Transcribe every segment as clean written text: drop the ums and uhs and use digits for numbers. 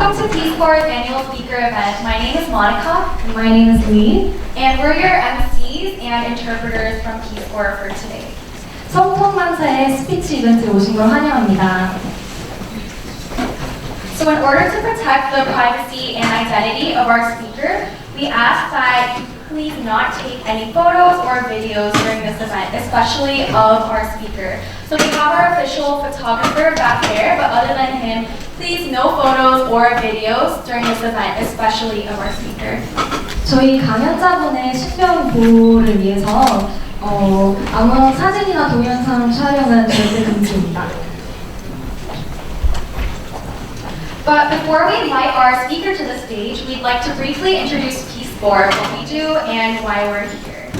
Welcome to Peace Corps' annual speaker event. My name is Monica. My name is Lee. And we're your MCs and interpreters from Peace Corps for today. 성통만사의 스피치 이벤트에 오신 걸 환영합니다. So in order to protect the privacy and identity of our speaker, we ask that you please not take any photos or videos during this event, especially of our speaker. So we have our official photographer back there, but other than him, please no photos or videos during this event, especially of our speaker. 저희 강연자분의 신변 보호를 위해서 아무런 사진이나 동영상 촬영은 절대 금지입니다. But before we invite our speaker to the stage, we'd like to briefly introduce Peace Corps, what we do, and why we're here.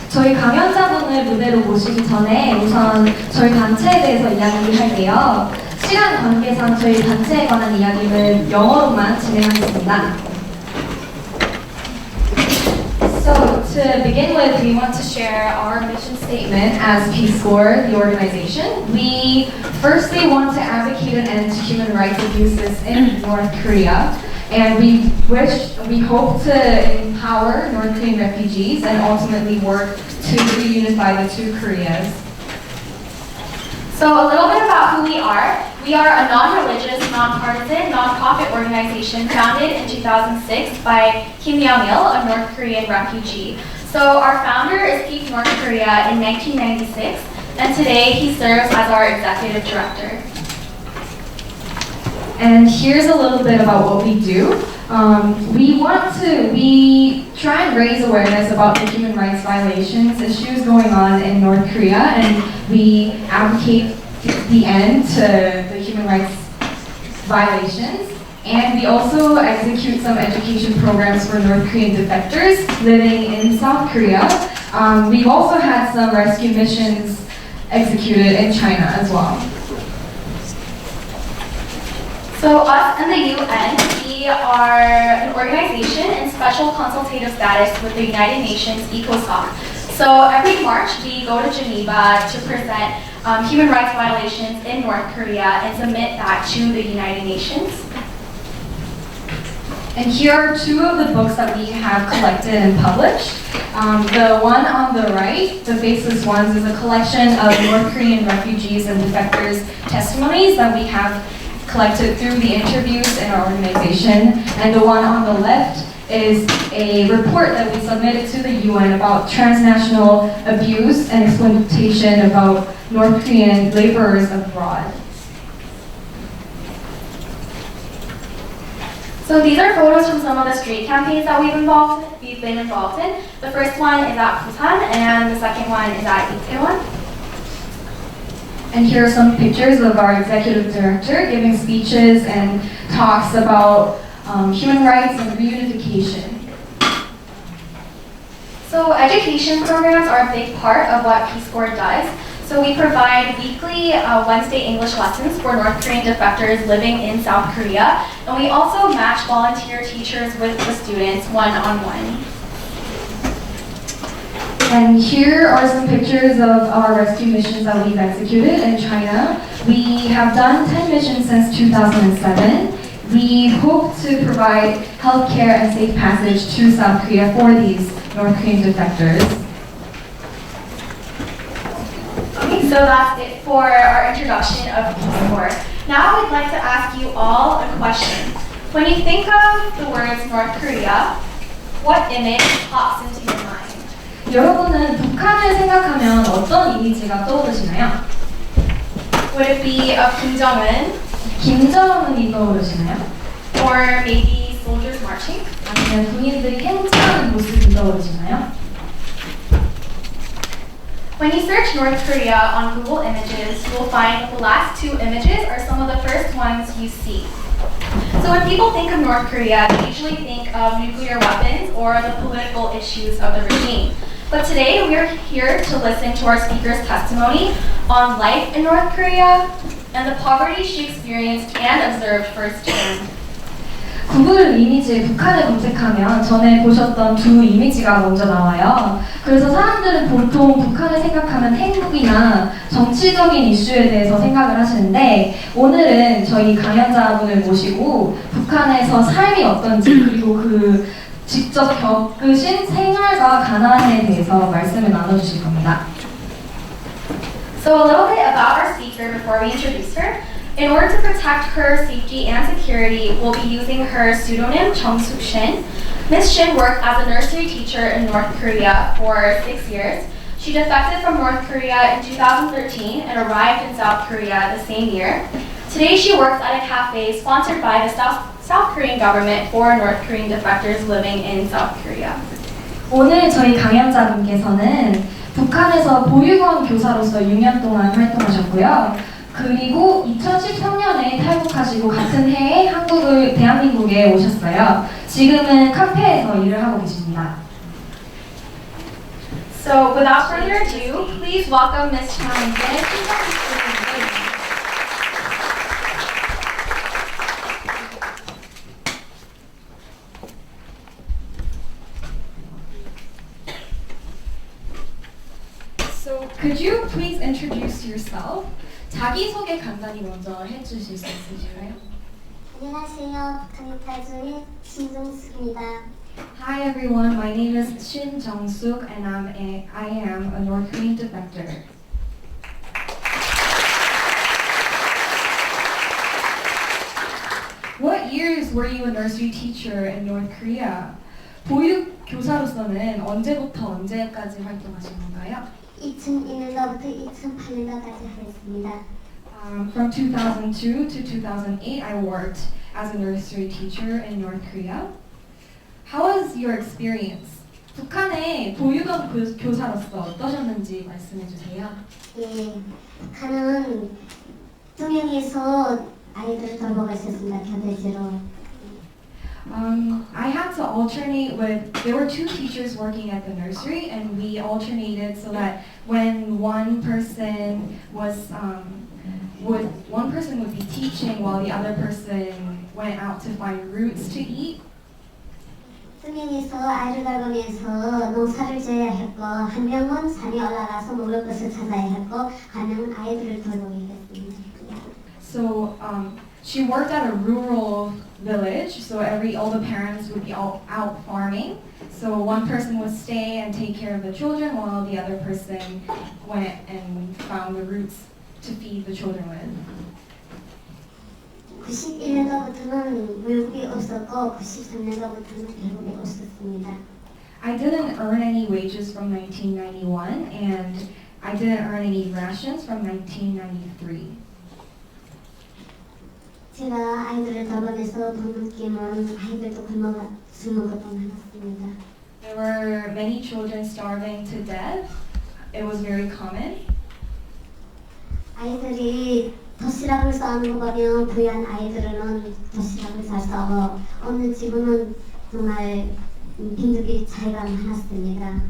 저희 강연자분을 무대로 모시기 전에 우선 저희 단체에 대해서 이야기할게요. 시간 관계상 저희 단체에 관한 이야기는 영어로만 진행하겠습니다. So to begin with, we want to share our mission statement as Peace Corps, the organization. We firstly want to advocate an end to human rights abuses in North Korea, and we hope to empower North Korean refugees and ultimately work to reunify the two Koreas. So a little bit about who we are. We are a non-religious, non-partisan, non-profit organization founded in 2006 by Kim Young-il, a North Korean refugee. So our founder escaped North Korea in 1996, and today he serves as our executive director. And here's a little bit about what we do. We try and raise awareness about the human rights violations issues going on in North Korea, and we advocate the end to the human rights violations. And we also execute some education programs for North Korean defectors living in South Korea. We've also had some rescue missions executed in China as well. So us and the UN, we are an organization in special consultative status with the United Nations ECOSOC. So every March we go to Geneva to present human rights violations in North Korea and submit that to the United Nations. And here are two of the books that we have collected and published. The one on the right, The Faceless Ones, is a collection of North Korean refugees and defectors' testimonies that we have collected through the interviews in our organization. And the one on the left is a report that we submitted to the UN about transnational abuse and exploitation about North Korean laborers abroad. So these are photos from some of the street campaigns that we've been involved in. The first one is at Busan, and the second one is at Itaewon. And here are some pictures of our executive director giving speeches and talks about human rights and reunification. So education programs are a big part of what Peace Corps does. So we provide weekly Wednesday English lessons for North Korean defectors living in South Korea. And we also match volunteer teachers with the students one-on-one. And here are some pictures of our rescue missions that we've executed in China. We have done 10 missions since 2007. We hope to provide healthcare and safe passage to South Korea for these North Korean defectors. Okay, so that's it for our introduction of Peace Corps. Now we'd like to ask you all a question. When you think of the words North Korea, what image pops into your mind? 여러분은 북한을 생각하면 어떤 이미지가 떠오르시나요? Would it be of Kim Jong-un? 김정은이 떠오르시나요? Or maybe soldiers marching? 아니면 군인들이 행진하는 모습이 떠오르시나요? When you search North Korea on Google Images, you will find the last two images are some of the first ones you see. So when people think of North Korea, they usually think of nuclear weapons or the political issues of the regime. But today we are here to listen to our speaker's testimony on life in North Korea and the poverty she experienced and observed firsthand. 구글 이미지에 북한을 검색하면 전에 보셨던 두 이미지가 먼저 나와요. 그래서 사람들은 보통 북한을 생각하면 행복이나 정치적인 이슈에 대해서 생각을 하시는데 오늘은 저희 강연자분을 모시고 북한에서 삶이 어떤지 그리고 그 직접 겪으신 생활과 가난에 대해서 말씀을 나눠주실 겁니다. So a little bit about our speaker before we introduce her. In order to protect her safety and security, we'll be using her pseudonym Jung-Suk Shin. Ms. Shin worked as a nursery teacher in North Korea for 6 years. She defected from North Korea in 2013 and arrived in South Korea the same year. Today she works at a cafe sponsored by the South Korean government for North Korean defectors living in South Korea. 오늘 저희 강연자분께서는 북한에서 보육원 교사로서 6년 동안 활동하셨고요. 그리고 2013년에 탈북하시고 같은 해에 대한민국에 오셨어요. 지금은 카페에서 일을 하고 계십니다. So without further ado, please welcome Ms. Chan. So could you please introduce yourself? 자기소개 간단히 먼저 해주실 수 있으실까요? 안녕하세요. 북한의 탈주인 신정숙입니다. Hi everyone, my name is Shin Jung-suk and I am a North Korean defector. What years were you a nursery teacher in North Korea? 보육 교사로서는 언제부터 언제까지 활동하신 건가요? 2001년도부터 2008년도까지 하였습니다. From 2002 to 2008, I worked as a nursery teacher in North Korea. How was your experience? 북한의 보육원 교사로서 어떠셨는지 말씀해 주세요. 예, 북한은 두 명이서 아이들을 돌보고 있었습니다. 교대제로. I had to alternate with, there were two teachers working at the nursery and we alternated so that when one person would be teaching while the other person went out to find roots to eat. 두 명이서 아이를 돌보면서 농사를 지어야 했고 한 명은 산에 올라가서 먹을 것을 찾아야 했고 한 명은 아이들을 돌보게 했습니다. So she worked at a rural village, so all the parents would be out farming. So one person would stay and take care of the children while the other person went and found the roots to feed the children with. 91년도부터는 월급이 없었고 93년도부터는 월급이 없었습니다. I didn't earn any wages from 1991 and I didn't earn any rations from 1993. 제가 아이들을 돌보면서 돈 느끼면 아이들도 굶어 죽는 것도 많았습니다. There were many children starving to death. It was very common. 아이들이 도시락을 싸우는 거 보면 부유한 아이들은 도시락을 잘 싸고 없는 집은 정말 빈둥이 차이가 많았습니다.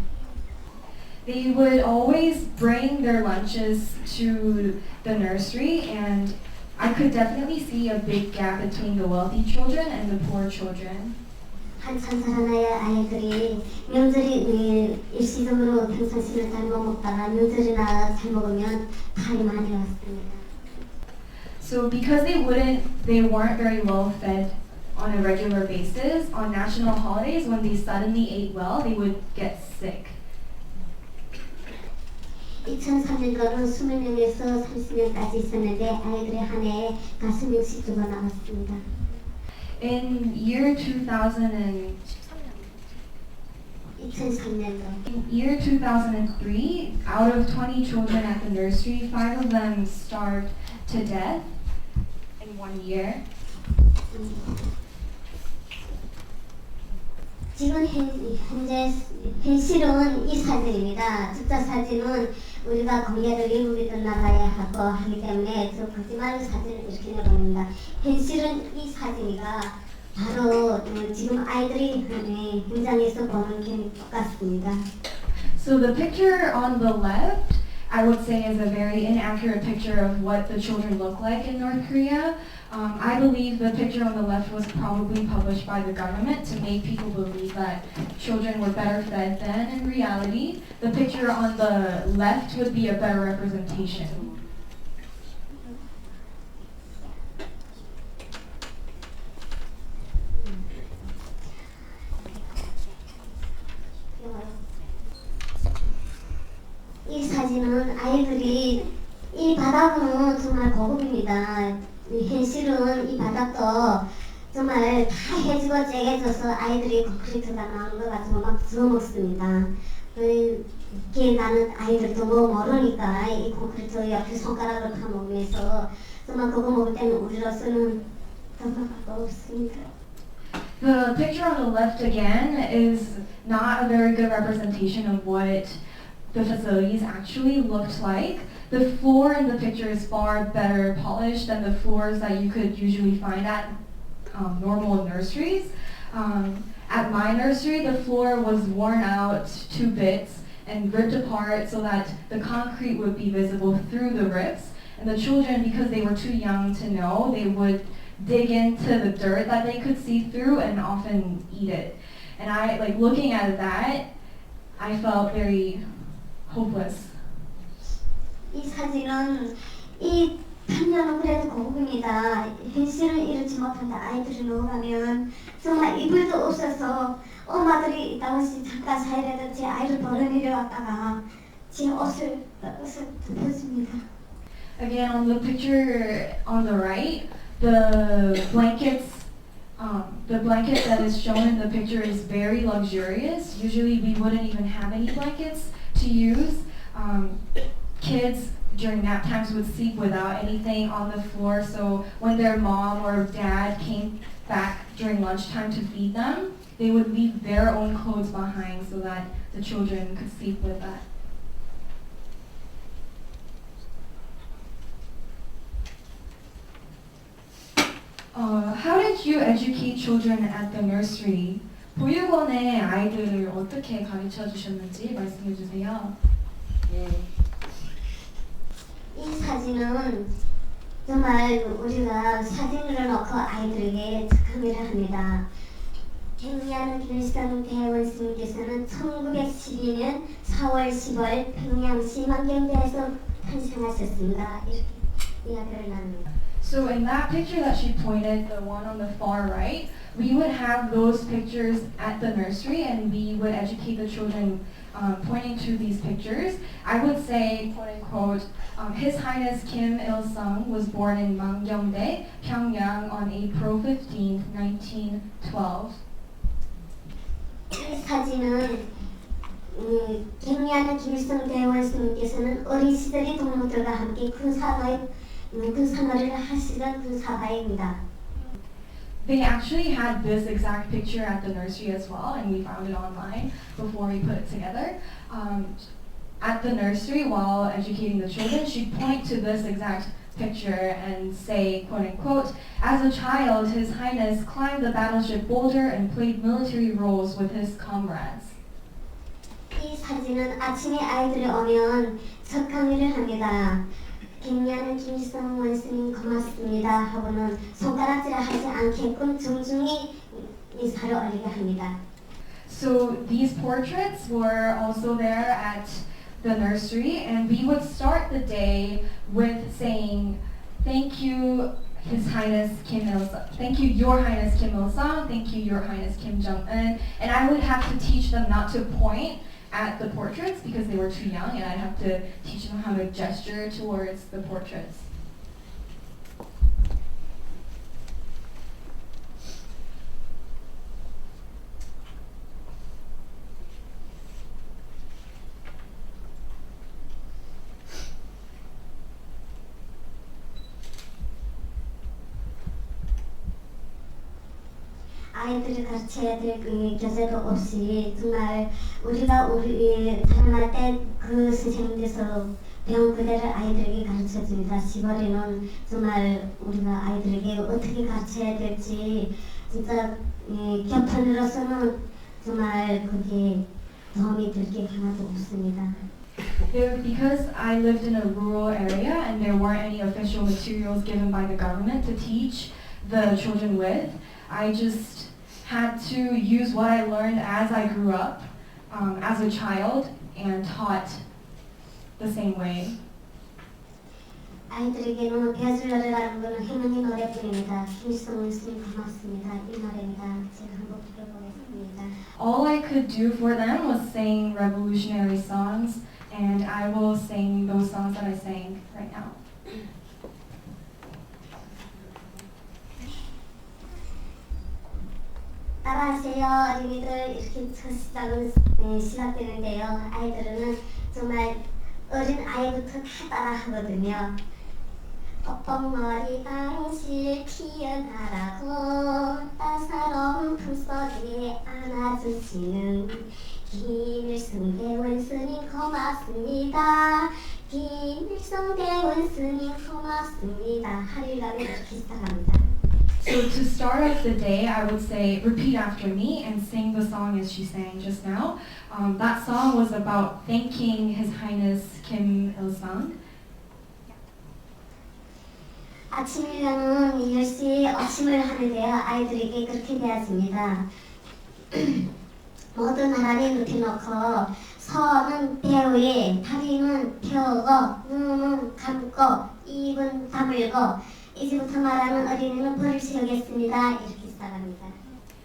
They would always bring their lunches to the nursery and I could definitely see a big gap between the wealthy children and the poor children. 한참 자라나야 아이들이 명절이 일시적으로 평상시를 잘 못 먹다가 명절이나 잘 먹으면 탈이 많이 왔습니다. So because they weren't very well fed on a regular basis, on national holidays when they suddenly ate well, they would get sick. 2003년도는 20명에서 30명까지 있었는데 아이들이 한 해에 5명씩 죽어 나갔습니다. In year 2003, out of 20 children at the nursery, 5 of them starved to death in 1 year. 지금 현재 현실은 이 사진입니다. 진짜 사진은 우리가 공개를 외국에 나가야 하고 하기 때문에 저 거짓말 사진을 이렇게 내보냅니다. 현실은 이 사진이가 바로 지금 아이들이 현장에서 보는 게 똑같습니다. So the picture on the left I would say is a very inaccurate picture of what the children look like in North Korea. I believe the picture on the left was probably published by the government to make people believe that children were better fed than in reality. The picture on the left would be a better representation. 이 사진은 아이들이 이 바닥은 정말 고급입니다. 현실은 이 바닥도 정말 다 해지고 째개져서 아이들이 콘크리트가 나오는 것 같으면 막 주워먹습니다. 이게 나는 아이들도 뭐 모르니까 이 콘크리트 옆에 손가락을 파먹으면서 정말 그거 먹을 때는 우리로서는 정말 없습니다. The picture on the left again is not a very good representation of what the facilities actually looked like. The floor in the picture is far better polished than the floors that you could usually find at normal nurseries. At my nursery, the floor was worn out to bits and ripped apart so that the concrete would be visible through the rips. And the children, because they were too young to know, they would dig into the dirt that they could see through and often eat it. And looking at that, I felt very hopeless. 이 사진은 이 편견은 그래도 고급입니다. 현실은 이렇지 못한다. 아이들이 놓으면 정말 이불도 없어서 엄마들이 있다고 해서 잠깐 사이라도 제 아이를 벌어 내려왔다가 제 옷을 덮어줍니다. Again, on the picture on the right, the blanket that is shown in the picture is very luxurious. Usually we wouldn't even have any blankets to use. Kids during nap times would sleep without anything on the floor, so when their mom or dad came back during lunchtime to feed them, they would leave their own clothes behind so that the children could sleep with that. How did you educate children at the nursery? 보육원에 아이들을 어떻게 가르쳐 주셨는지 말씀해 주세요. 네. 이 사진은 정말 우리가 사진을 놓고 아이들에게 착하미를 합니다. 평양 김일성 대원스님께서는 1912년 4월 10월 평양시 만경대에서 탄생하셨습니다. 이렇게 이야기를 나눕니다. So in that picture that she pointed, the one on the far right, we would have those pictures at the nursery and we would educate the children pointing to these pictures. I would say, quote unquote, His Highness Kim Il-sung was born in Mangyongdae, Pyongyang on April 15, 1912. 이 사진은 경리하는 김일성 대원스님께서는 어린 시절의 동무들과 함께 군사놀이를 하시던 군사바입니다. They actually had this exact picture at the nursery as well, and we found it online before we put it together. At the nursery, while educating the children, she'd point to this exact picture and say, quote unquote, as a child, His Highness climbed the battleship Boulder and played military roles with his comrades. 이 사진은 아침에 아이들이 오면 첫 강의를 합니다. 경리하는 김일성 원스님 고맙습니다 하고는 손가락질을 하지 않게끔 정중히 인사를 올리게 합니다. So these portraits were also there at the nursery, and we would start the day with saying, "Thank you, His Highness Kim Il-sung. Thank you, Your Highness Kim Il-sung. Thank you, Your Highness Kim Jong-un." And I would have to teach them not to point at the portraits because they were too young, and I'd have to teach them how to gesture towards the portraits. 아이들을 가르쳐야 될 교재도 없이 정말 우리가 우리 태어날 때 그 선생님께서 배운 그대로 아이들에게 가르쳐 줍니다. 시골에는 정말 우리가 아이들에게 어떻게 가르쳐야 될지 진짜 교편으로서는 정말 그게 도움이 될 게 하나도 없습니다. Because I lived in a rural area and there weren't any official materials given by the government to teach the children with, I just had to use what I learned as I grew up as a child and taught the same way. 아이들에게는 배줄 노래라는 것은 희망의 노래뿐입니다. 김일성 스님 고맙습니다. 이 노래입니다. 제가 한번 불러보겠습니다. All I could do for them was sing revolutionary songs, and I will sing those songs that I sang right now. 따라하세요. 어린이들 이렇게 첫 시작은 시작되는데요. 아이들은 정말 어린 아이부터 다 따라하거든요. 뻐뻑머리 당실 피어나라고 따사로운 품속에 안아주시는 김일성 대원 스님 고맙습니다. 김일성 대원 스님 고맙습니다. 하루를 가면 이렇게 시작합니다. So to start off the day, I would say, repeat after me and sing the song as she sang just now. That song was about thanking His Highness Kim Il-sung. 아침이면은 10시에 아침을 하는데요. 아이들에게 그렇게 되었습니다. 모든 하나님 눕혀놓고 서는 배 위에 다리는 펴고 눈은 감고 입은 다물고 이제부터 말하는 어린이는 벌을 지르겠습니다. 이렇게 시작합니다.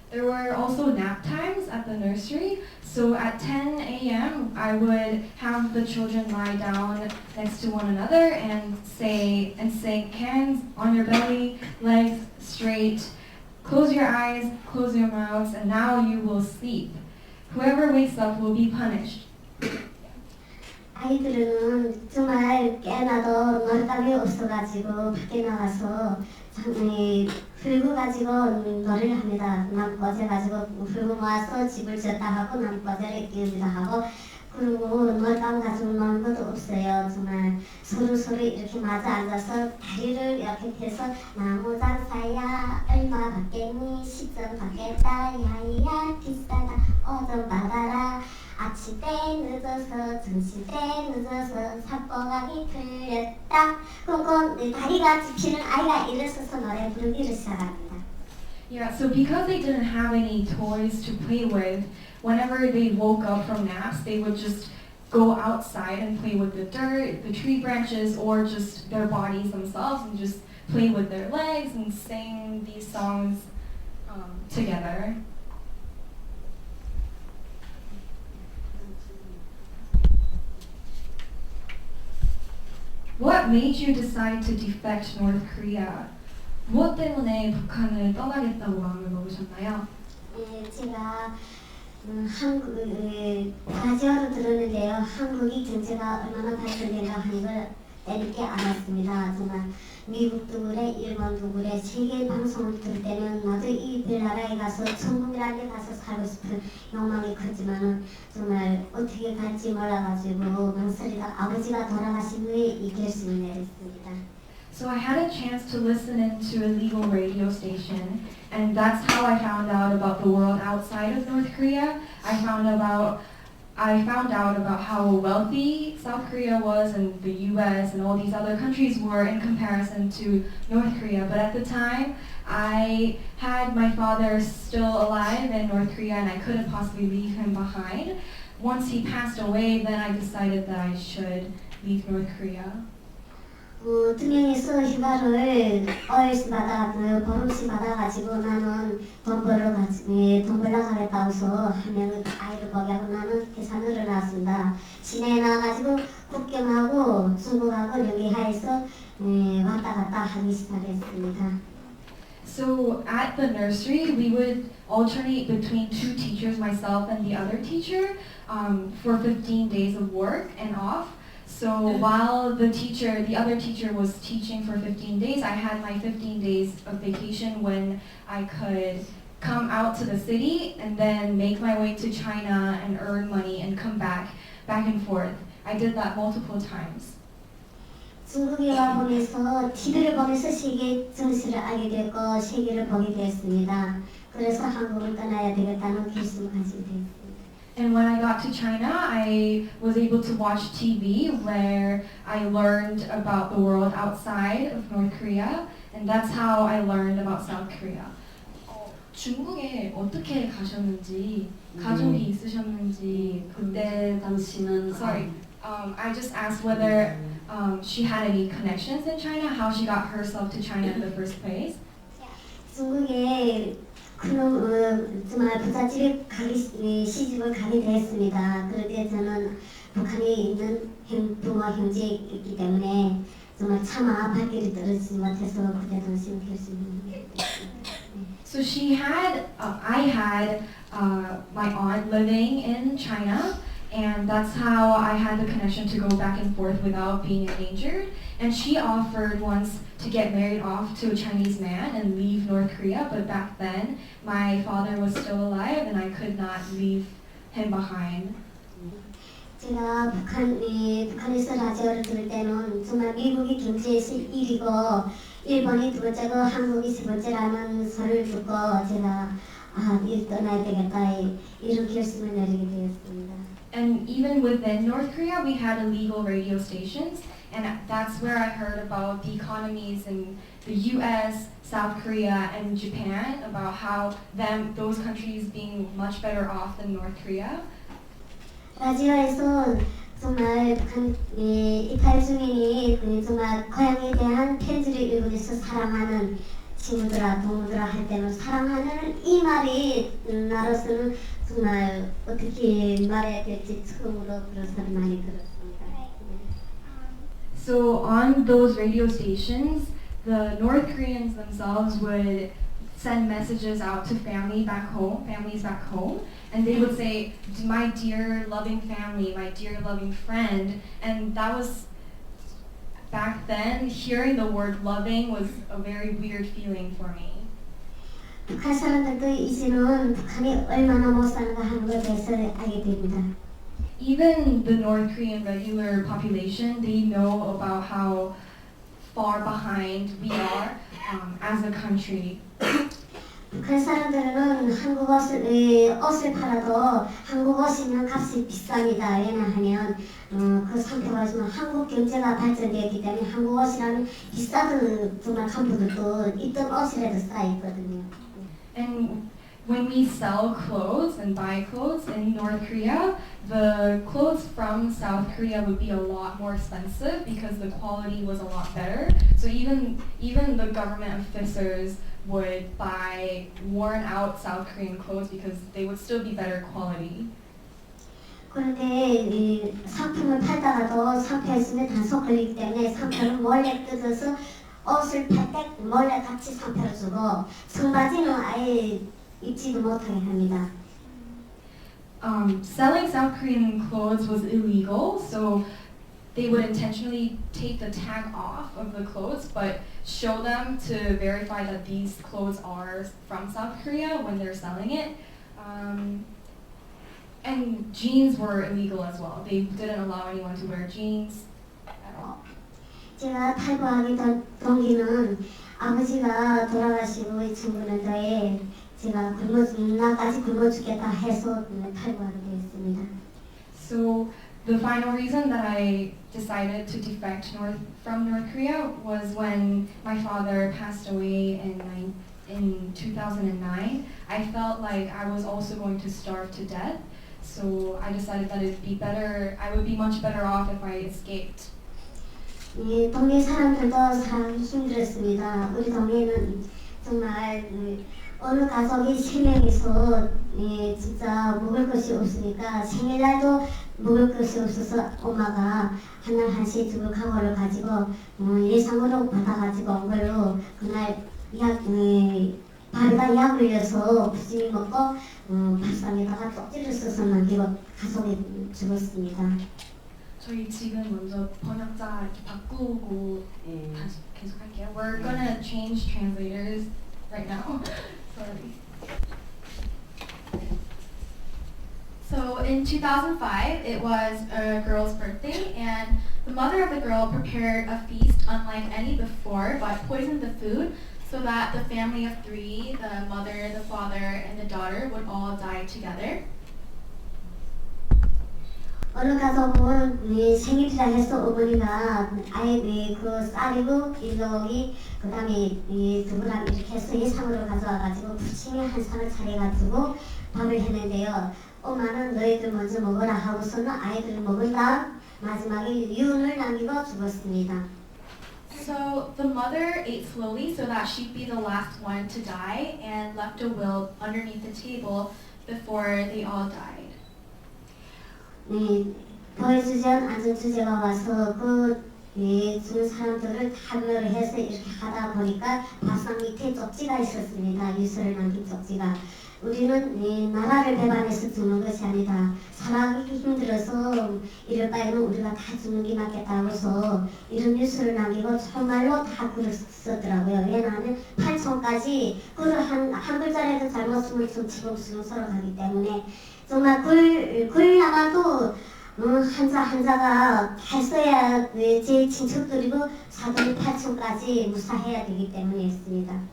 There were also nap times at the nursery, so at 10 a.m. I would have the children lie down next to one another and say hands on your belly, legs straight, close your eyes, close your mouths, and now you will sleep. Whoever wakes up will be punished. 아이들은 정말 깨나도 머리감이 없어가지고 밖에 나가서 풀고 가지고 놀이를 합니다. 남꺼제 가지고 풀고 모아서 집을 졌다 하고 남꺼제를 끼우기도 하고 그리고 놀감 가지고 노는 것도 없어요. 정말 서로 이렇게 맞아 앉아서 다리를 이렇게 펴서 나무 장사야 얼마 받겠니 10점 받겠다 야야 비싸다 5점 받아라 아침 때 늦어서 점심 때 늦어서 삿포가기 틀렸다 꽁꽁 다리가 집히는 아이가 일어서서 노래 부르기를 시작합니다. Yeah, so because they didn't have any toys to play with, whenever they woke up from naps, they would just go outside and play with the dirt, the tree branches, or just their bodies themselves and just play with their legs and sing these songs together. What made you decide to defect North Korea? 무엇 때문에 북한을 떠나겠다고 마음을 먹으셨나요? 제가 라디오로 들었는데요. 한국이 경제가 얼마나 발전된가 하는 걸 때늦게 알았습니다. 정말 미국도 그래, 일본도 그래, 세계 방송을 들을 때는 나도 이 별나라에 가서 천국이라는 데 가서 살고 싶은 욕망이 컸지만은 정말 어떻게 갈지 몰라가지고 망설이다 아버지가 돌아가신 후에 이 결심을 내렸습니다. So I had a chance to listen into a legal radio station, and that's how I found out about the world outside of North Korea. I found out about how wealthy South Korea was and the US and all these other countries were in comparison to North Korea. But at the time, I had my father still alive in North Korea and I couldn't possibly leave him behind. Once he passed away, then I decided that I should leave North Korea. 2명이서 휴가를 보름씩 받아가지고 나는 돈 벌러 가겠다고 해서 한 명은 아이를 보게 하고 나는 계산으로 나왔습니다. 시내에 나와가지고 국경하고 중국하고 연계하여서 왔다 갔다 하기 시작했습니다. So at the nursery, we would alternate between two teachers, myself and the other teacher, for 15 days of work and off. So while the other teacher was teaching for 15 days, I had my 15 days of vacation when I could come out to the city and then make my way to China and earn money and come back and forth. I did that multiple times. 중국에 와보면서 TV를 보면서 세계 정치를 알게 되었고 세계를 보게 되었습니다. 그래서 한국을 떠나야 되겠다는 결심을 가지게 되었습니다. And when I got to China, I was able to watch TV where I learned about the world outside of North Korea, and that's how I learned about South Korea. 중국에 어떻게 가셨는지, 가족이 있으셨는지 그때 당신은 Sorry, I just asked whether she had any connections in China, how she got herself to China in the first place. 중국에 정말 부잣집에 시집을 가게 되었습니다. 그런데 저는 북한에 있는 부모 형제가 있기 때문에 정말 차마 발길이 떨어지지 못해서 그때 당시 결심했습니다. So she had, I had my aunt living in China, and that's how I had the connection to go back and forth without being endangered. And she offered once to get married off to a Chinese man and leave North Korea, but back then my father was still alive and I could not leave him behind. 제가 북한에서 라디오를 들을 때는 정말 미국이 경제에서 1위고 일본이 두 번째고 한국이 세 번째라는 소리를 듣고 제가 떠나야 되겠다 이런 결심을 내리게 되었습니다. And even within North Korea, we had illegal radio stations, and that's where I heard about the economies in the U.S., South Korea, and Japan, about how those countries being much better off than North Korea. 라디오에서 정말 북한 이탈 주민이 정말 고향에 대한 편지를 읽으면서 사랑하는 친구들아 동무들아 할 때는 사랑하는 이 말이 나로서는 정말 어떻게 말해야 될지 처음으로 그런 소리 많이 들었습니다. So on those radio stations, the North Koreans themselves would send messages out to families back home, and they would say, "My dear loving family, my dear loving friend," and that was back then. Hearing the word "loving" was a very weird feeling for me. 북한 사람들도 이제는 북한이 얼마나 못 사는가 하는 것에 대해서 알게 됩니다. Even the North Korean regular population, they know about how far behind we are as a country. 북한 사람들은 한국 옷을 팔아도 한국 옷 입는 값이 비쌉니다. 왜냐하면 그 상표가 좀 한국 경제가 발전되었기 때문에 한국 옷이라는 비싸던 정말 간부들도 있던 옷이라도 쌓여 있거든요. And when we sell clothes and buy clothes in North Korea, the clothes from South Korea would be a lot more expensive because the quality was a lot better. So even the government officers would buy worn out South Korean clothes because they would still be better quality. 그런데 상품을 팔다가도 상표에 쓰면 단속 걸리기 때문에 상표를 몰래 뜯어서 옷을 팔 때 몰래 같이 상표를 주고 청바지는 아예 입지도 못하게 합니다. Selling South Korean clothes was illegal, so they would intentionally take the tag off of the clothes, but show them to verify that these clothes are from South Korea when they're selling it. And jeans were illegal as well. They didn't allow anyone to wear jeans at all. 제가 탈북하기 동기는 아버지가 돌아가시고 2009년도에 제가 나까지 굶어 죽겠다 해서 탈북하게 되었습니다. So the final reason that I decided to defect from North Korea was when my father passed away in 2009. I felt like I was also going to starve to death. So I decided that I would be much better off if I escaped. 동네 사람들도 참 힘들었습니다. 우리 동네는 정말 어느 가족이 3명이서 진짜 먹을 것이 없으니까 생일날도 먹을 것이 없어서 엄마가 한날 한시에 죽을 각오를 가지고 예상으로 받아가지고 온 걸로 그날 밥에다 약 올려서 부지히 먹고 밥상에다가 쪽지를 써서 남기고 가족이 죽었습니다. 저희 지금 먼저 번역자 이렇게 바꾸고 다시 계속할게요. We're gonna change translators right now. Sorry. So in 2005, it was a girl's birthday, and the mother of the girl prepared a feast unlike any before, but poisoned the food so that the family of 3, the mother, the father, and the daughter, would all die together. 어느 가족은 생일이라 해서 어머니가 아이 그 쌀이고 일lok이 그다음에 이 두부랑 이렇게 해서 예상으로 가져와가지고 부침에 한 상을 차려가지고 밥을 했는데요. 엄마는 너희들 먼저 먹어라 하고서는 아이들 먹은 다음 마지막에 유언을 남기고 죽었습니다. So the mother ate slowly so that she'd be the last one to die and left a will underneath the table before they all died. 보여주전 안전주제가 와서 죽은 사람들을 타결을 해서 이렇게 하다 보니까 밥상 밑에 쪽지가 있었습니다. 유서를 남긴 쪽지가. 우리는 나라를 배반해서 죽는 것이 아니다. 살아가기 힘들어서 이럴 바에는 우리가 다 죽는 게 낫겠다고 해서 이런 뉴스를 남기고 정말로 다 글을 썼더라고요. 왜냐하면 8촌까지 글을 한 글자라도 잘못 쓰면 좀 치공스러워 가기 때문에 정말 글나마도 한자가 잘 써야 제 친척들이고 사돈 8촌까지 무사해야 되기 때문이었습니다.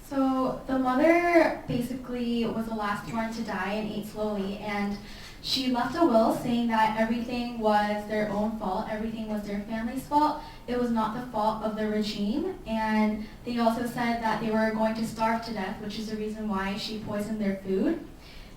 So the mother basically was the last one to die and ate slowly, and she left a will saying that everything was their own fault, everything was their family's fault. It was not the fault of the regime, and they also said that they were going to starve to death, which is the reason why she poisoned their food.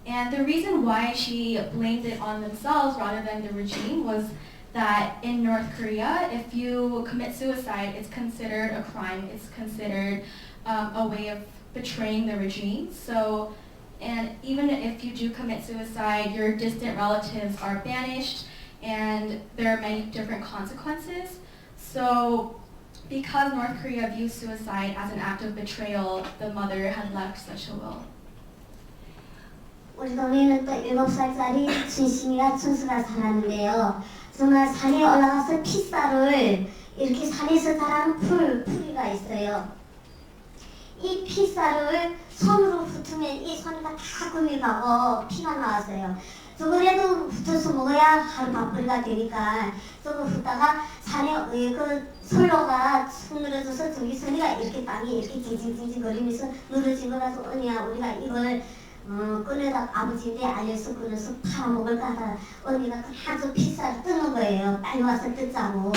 And the reason why she blamed it on themselves rather than the regime was that in North Korea, if you commit suicide, it's considered a crime. It's considered a way of betraying the regime. So, and even if you do commit suicide, your distant relatives are banished, and there are many different consequences. So, because North Korea views suicide as an act of betrayal, the mother had left such a will. 우리 동네에는 또 7살짜리 준심이가 춘수가 살았는데요. 정말 산에 올라가서 피살을 이렇게 산에서 자라는 풀이가 있어요. 이 피살을 손으로 훑으면 이 손이가 다 금이 가고 피가 나왔어요. 저거라도 훑어서 먹어야 하루 밥벌이가 되니까 저거 훑다가 산에 그 솔로가 쑥 늘어져서 저기 손이가 이렇게 땅에 이렇게 징징징징 거리면서 늘어진 거라서 언니야 우리가 이걸 꺼내다 아버지한테 알려서 꺼내서 팔아먹을까 하다 언니가 그냥 저 피살을 뜯는 거예요. 빨리 와서 뜯자고.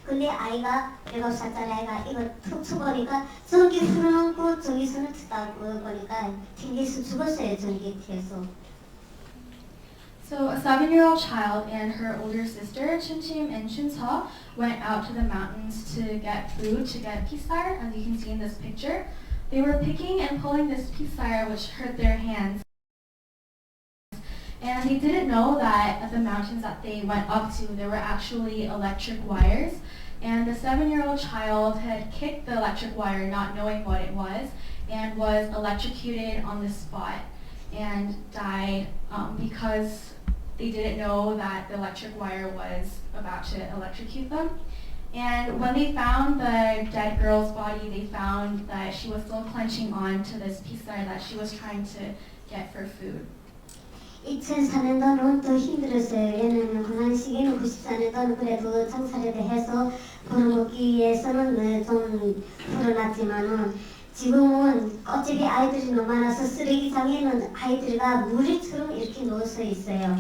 근데 아이가 7살짜리 아이가 이거 툭 쳐보니까 전기 흐르는 그 전기선을 뜯다 보니까 튕겨서 죽었어요. 전기 튀어서. So a 7-year-old child and her older sister, Chunchim and Chunseol, went out to the mountains to get food, to get pisar, as you can see in this picture. They were picking and pulling this pisar, which hurt their hands. And they didn't know that at the mountains that they went up to, there were actually electric wires. And the 7-year-old child had kicked the electric wire, not knowing what it was, and was electrocuted on the spot and died because they didn't know that the electric wire was about to electrocute them. And when they found the dead girl's body, they found that she was still clenching on to this pisar that she was trying to get for food. 2004년도는 더 힘들었어요. 왜냐면 그 당시에는 94년도는 그래도 장사를 해서 벌어먹기 위해서는 좀 풀어놨지만은 지금은 껍질이 아이들이 너무 많아서 쓰레기장에는 아이들과 무리처럼 이렇게 누워서 있어요.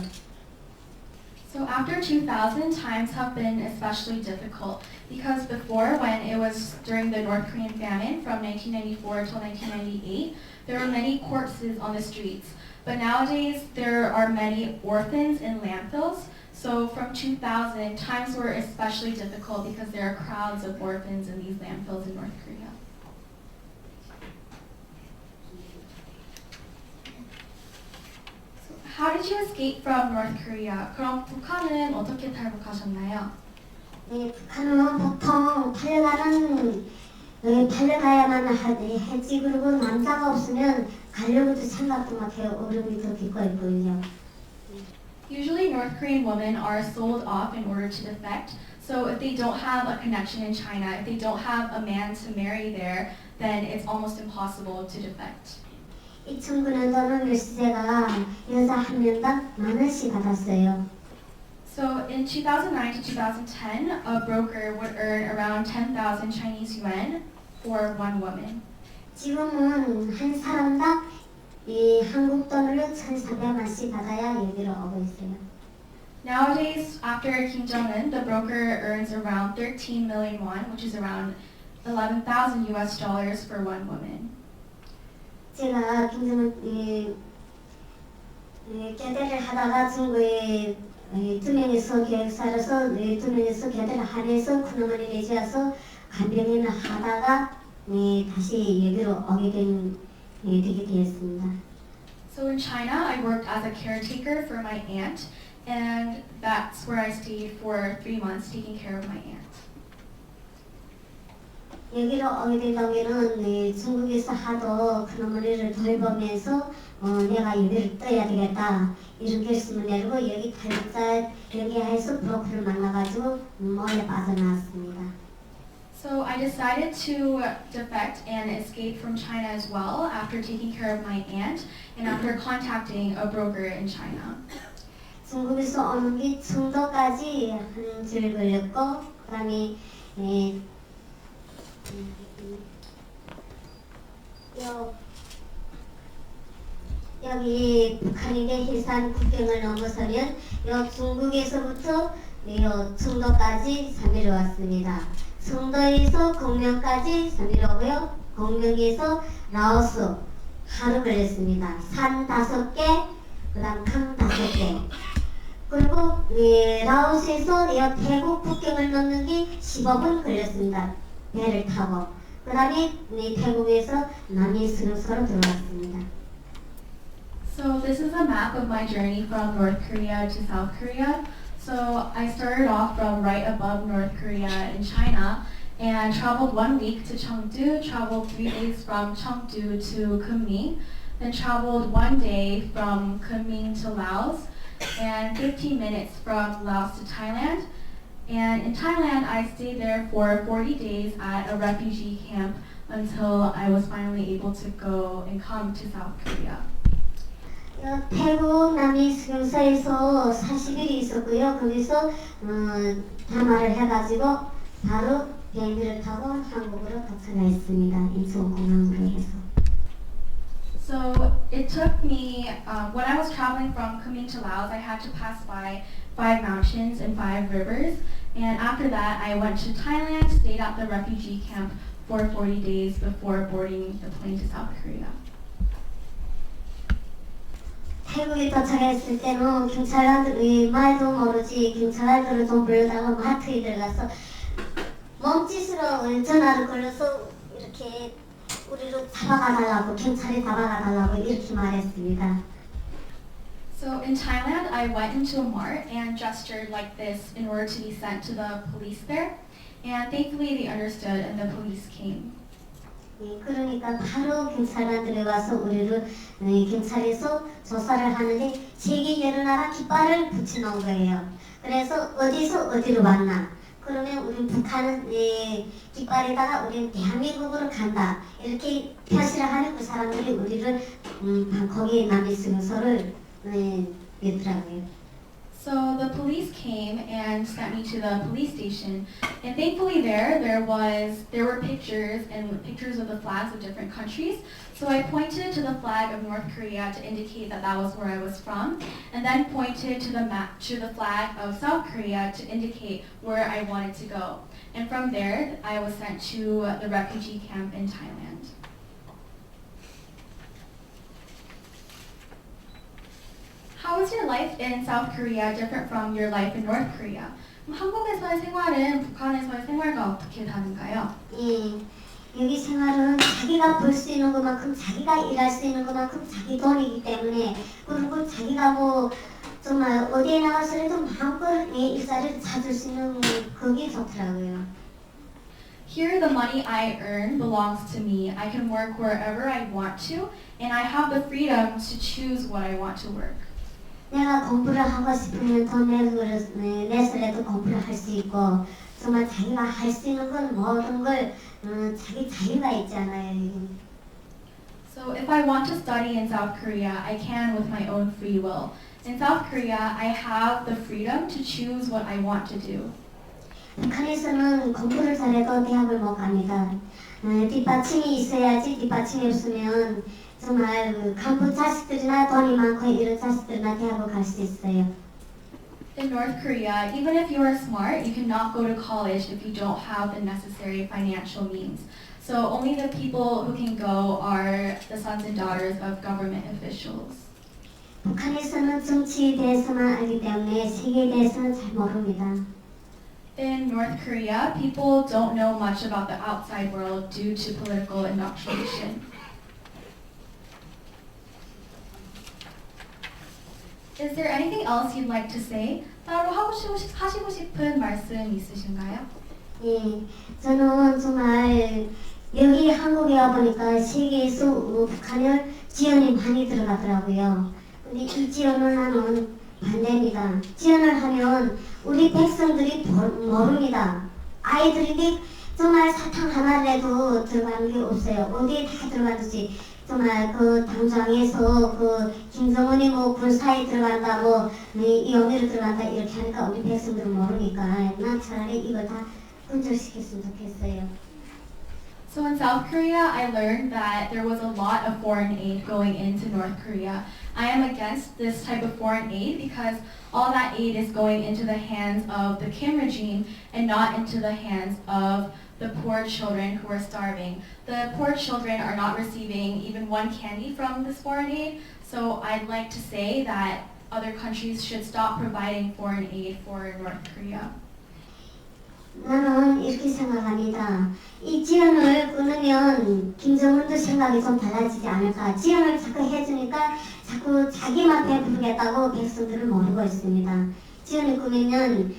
So after 2000, times have been especially difficult because before, when it was during the North Korean famine from 1994 till 1998, there were many corpses on the streets. But nowadays, there are many orphans in landfills. So from 2000, times were especially difficult because there are crowds of orphans in these landfills in North Korea. So how did you escape from North Korea? 그럼 북한은 어떻게 탈북하셨나요? 네, 북한은 보통 달려가야만 하지 그리고 남자가 없으면 가려고도 생각도 못해요. 어려움이 더 깊어요 보이죠. Usually North Korean women are sold off in order to defect. So if they don't have a connection in China, if they don't have a man to marry there, then it's almost impossible to defect. 2009년도는 월세가 여자 한 명당 10,000원씩 받았어요. So in 2009 to 2010, a broker would earn around 10,000 Chinese yuan for one woman. 지금은 한 사람당 이 한국 돈으로 1,400만씩 받아야 여기로 오고 있어요. Nowadays, after Kim Jong-un, the broker earns around 13 million won, which is around 11,000 US dollars for one woman. 제가 김정은 교대를 하다가 중국에 두 명이서 교육사로서 두 명이서 교대를 하면서 큰어머니 내지어서 간병인을 하다가 다시 여기로 되게 되었습니다. So in China, I worked as a caretaker for my aunt, and that's where I stayed for 3 months taking care of my aunt. 여기로 오게 된 경우에는 중국에서 하도 큰어머니를 돌보면서 내가 여기를 떠야 되겠다 이런 결심을 내리고 여기 탈북자 연계해서 브로커를 만나가지고 몰래 빠져나왔습니다. So I decided to defect and escape from China as well after taking care of my aunt and after contacting a broker in China. 중국에서 오는 게 청도까지 한 줄 걸렸고 그다음에 여기 북한인의 해산 국경을 넘어서면 중국에서부터 청도까지 3일 왔습니다. 청도에서 공명까지 3일 오고요. 공명에서 라오스 하루 걸렸습니다. 산 5개, 그다음 강 5개. 그리고 라오스에서 태국 국경을 넘는 게 15분 걸렸습니다. 배를 타고. 그 다음에 태국에서 남이스루서로 들어왔습니다. So this is a map of my journey from North Korea to South Korea. So I started off from right above North Korea in China and traveled 1 week to Chengdu, traveled 3 days from Chengdu to Kunming, then traveled 1 day from Kunming to Laos, and 15 minutes from Laos to Thailand. And in Thailand, I stayed there for 40 days at a refugee camp until I was finally able to go and come to South Korea. 태국 남이수용소에서 40일이 있었고요. 거기서 담화를 해가지고 바로 비행기를 타고 한국으로 도착했습니다. 인천공항으로 해서. So it took me, when I was traveling from Kunming to Laos, I had to pass by 5 mountains and 5 rivers. And after that, I went to Thailand, stayed at the refugee camp for 40 days before boarding the plane to South Korea. 태국에 도착했을 때는 경찰관들이 말도 모르지 경찰관들을 좀 불러다가 마트에 들어가서 몸짓으로 전화를 걸어서 이렇게 우리를 잡아가달라고 경찰이 잡아가달라고 이렇게 말했습니다. So in Thailand, I went into a mart and gestured like this in order to be sent to the police there. And thankfully they understood and the police came. 그러니까 바로 경찰관들이 와서 우리를 경찰에서 조사를 하는데 세계 여러 나라 깃발을 붙여놓은 거예요. 그래서 어디서 어디로 왔나? 그러면 우리 북한은 깃발에다가 우리는 대한민국으로 간다. 이렇게 표시를 하면 그 사람들이 우리를 거기 남이수용소를 넣더라고요. So the police came and sent me to the police station, and thankfully there were pictures and pictures of the flags of different countries. So I pointed to the flag of North Korea to indicate that that was where I was from, and then pointed to the flag of South Korea to indicate where I wanted to go. And from there, I was sent to the refugee camp in Thailand. How is your life in South Korea different from your life in North Korea? 한국에서의 생활은 북한에서의 생활과 어떻게 다른가요? 여기 생활은 자기가 벌 수 있는 것만큼 자기가 일할 수 있는 것만큼 자기 돈이기 때문에 그리고 자기가 정말 어디에 나가서라도 마음껏 일자리를 찾을 수 있는 그게 좋더라고요. Here, the money I earn belongs to me. I can work wherever I want to, and I have the freedom to choose what I want to work. 내가 공부를 하고 싶으면 돈 내서라도 공부를 할 수 있고 정말 자기가 할 수 있는 건 모든 걸 자기 자유가 있잖아요. So if I want to study in South Korea, I can with my own free will. In South Korea, I have the freedom to choose what I want to do. 북한에서는 공부를 잘해도 대학을 못 갑니다. 뒷받침이 있어야지 뒷받침이 없으면 정말 간부 자식들이나 돈이 많고 이런 자식들이나 대학을 갈 수 있어요. In North Korea, even if you are smart, you cannot go to college if you don't have the necessary financial means. So only the people who can go are the sons and daughters of government officials. 북한에서는 정치에 대해서만 알기 때문에 세계에 대해서는 잘 모릅니다. In North Korea, people don't know much about the outside world due to political indoctrination. Is there anything else you'd like to say? 따로 하시고 싶은 말씀 있으신가요? 예, 저는 정말 여기 한국에 와보니까 세계에서 북한을 지원이 많이 들어가더라고요. 근데 이 지원을 하면 반대입니다. 지원을 하면 우리 백성들이 모릅니다. 아이들이 정말 사탕 하나라도 들어가는 게 없어요. 어디에 다 들어가듯이 정말 그 당장에서 그 김정은이 뭐 군사에 들어간다 뭐 이 영해로 들어간다 이렇게 하니까 우리 백성들은 모르니까 난 차라리 이걸 다 근절시켰으면 좋겠어요. So in South Korea, I learned that there was a lot of foreign aid going into North Korea. I am against this type of foreign aid because all that aid is going into the hands of the Kim regime and not into the hands of the poor children who are starving. The poor children are not receiving even one candy from this foreign aid, so I'd like to say that other countries should stop providing foreign aid for North Korea. 나는 이렇게 생각합니다. 이 지원을 끊으면 김정은도 생각이 좀 달라지지 않을까. 지원을 자꾸 해주니까 자꾸 자기만 배부르겠다고 백성들을 모르고 있습니다. 지원을 끊으면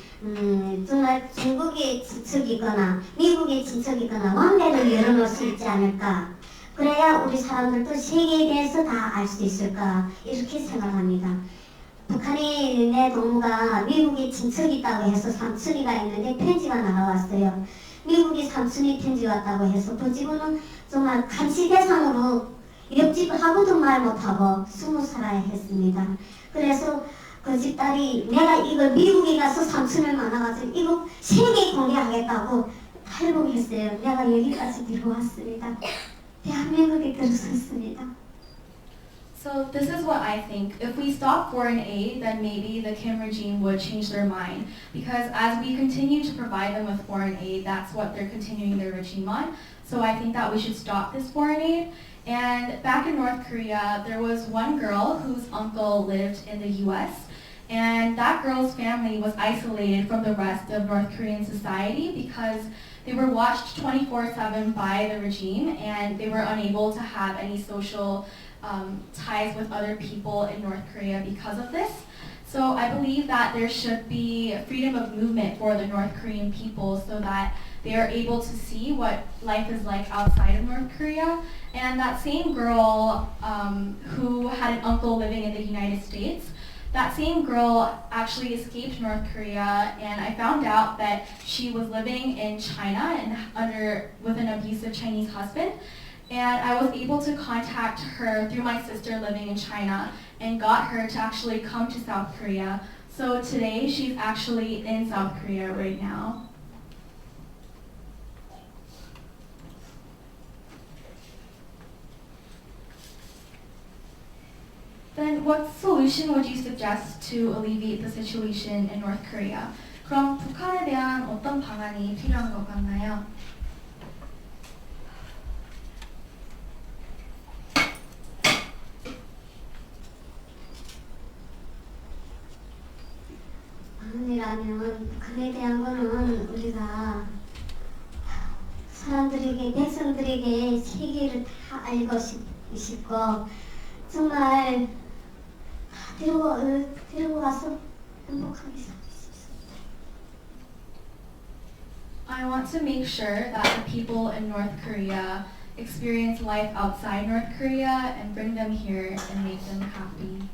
정말 중국의 진척이거나 미국의 진척이거나 왕래를 열어놓을 수 있지 않을까. 그래야 우리 사람들도 세계에 대해서 다 알 수 있을까. 이렇게 생각합니다. 북한이 내 동무가 미국에 친척이 있다고 해서 삼촌이가 있는데 편지가 날아왔어요. 미국이 삼촌이 편지 왔다고 해서 그 집은 정말 감시 대상으로 옆집하고도 말 못하고 숨어 살아야 했습니다. 그래서 그 집 딸이 내가 이걸 미국에 가서 삼촌을 만나가지고 이거 세계에 공개하겠다고 탈북했어요. 내가 여기까지 들어왔습니다. 대한민국에 들어섰습니다. So this is what I think. If we stop foreign aid, then maybe the Kim regime would change their mind. Because as we continue to provide them with foreign aid, that's what they're continuing their regime on. So I think that we should stop this foreign aid. And back in North Korea, there was one girl whose uncle lived in the US. And that girl's family was isolated from the rest of North Korean society because they were watched 24/7 by the regime and they were unable to have any social ties with other people in North Korea because of this. So I believe that there should be freedom of movement for the North Korean people so that they are able to see what life is like outside of North Korea. And that same girl who had an uncle living in the United States, that same girl actually escaped North Korea, and I found out that she was living in China and with an abusive Chinese husband. And I was able to contact her through my sister living in China and got her to actually come to South Korea. So today she's actually in South Korea right now. Then what solution would you suggest to alleviate the situation in North Korea? 그럼 북한에 대한 어떤 방안이 필요한 것 같나요? 방안이라면 북한에 대한 거는 우리가 사람들에게 백성들에게 세계를 다 알고 싶고 정말 데리고 가서 행복하게 살 수 있습니다. I want to make sure that the people in North Korea experience life outside North Korea and bring them here and make them happy.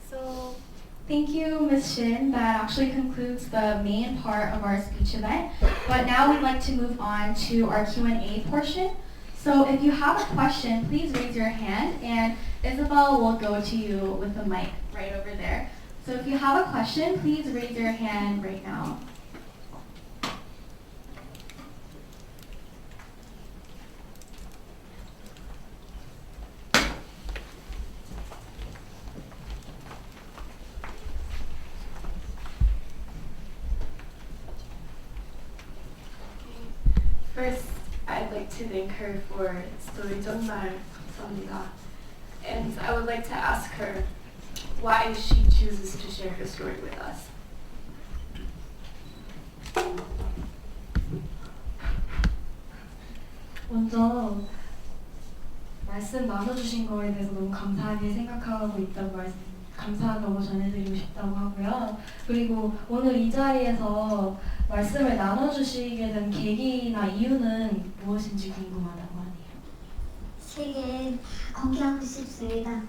So, thank you, Ms. Shin. That actually concludes the main part of our speech event. But now we'd like to move on to our Q&A portion. So if you have a question, please raise your hand and Isabel will go to you with the mic right over there. So if you have a question, please raise your hand right now. First, I'd like to thank her for story 정말 감사합니다. And I would like to ask her why she chooses to share her story with us. 먼저 말씀 나눠주신 거에 대해서 너무 감사하게 생각하고 있다고 감사하다고 전해드리고 싶다고 하고요. 그리고 오늘 이 자리에서 말씀을 나눠주시게 된 계기나 이유는 무엇인지 궁금하다고 하네요. 세계에 공개하고 싶습니다.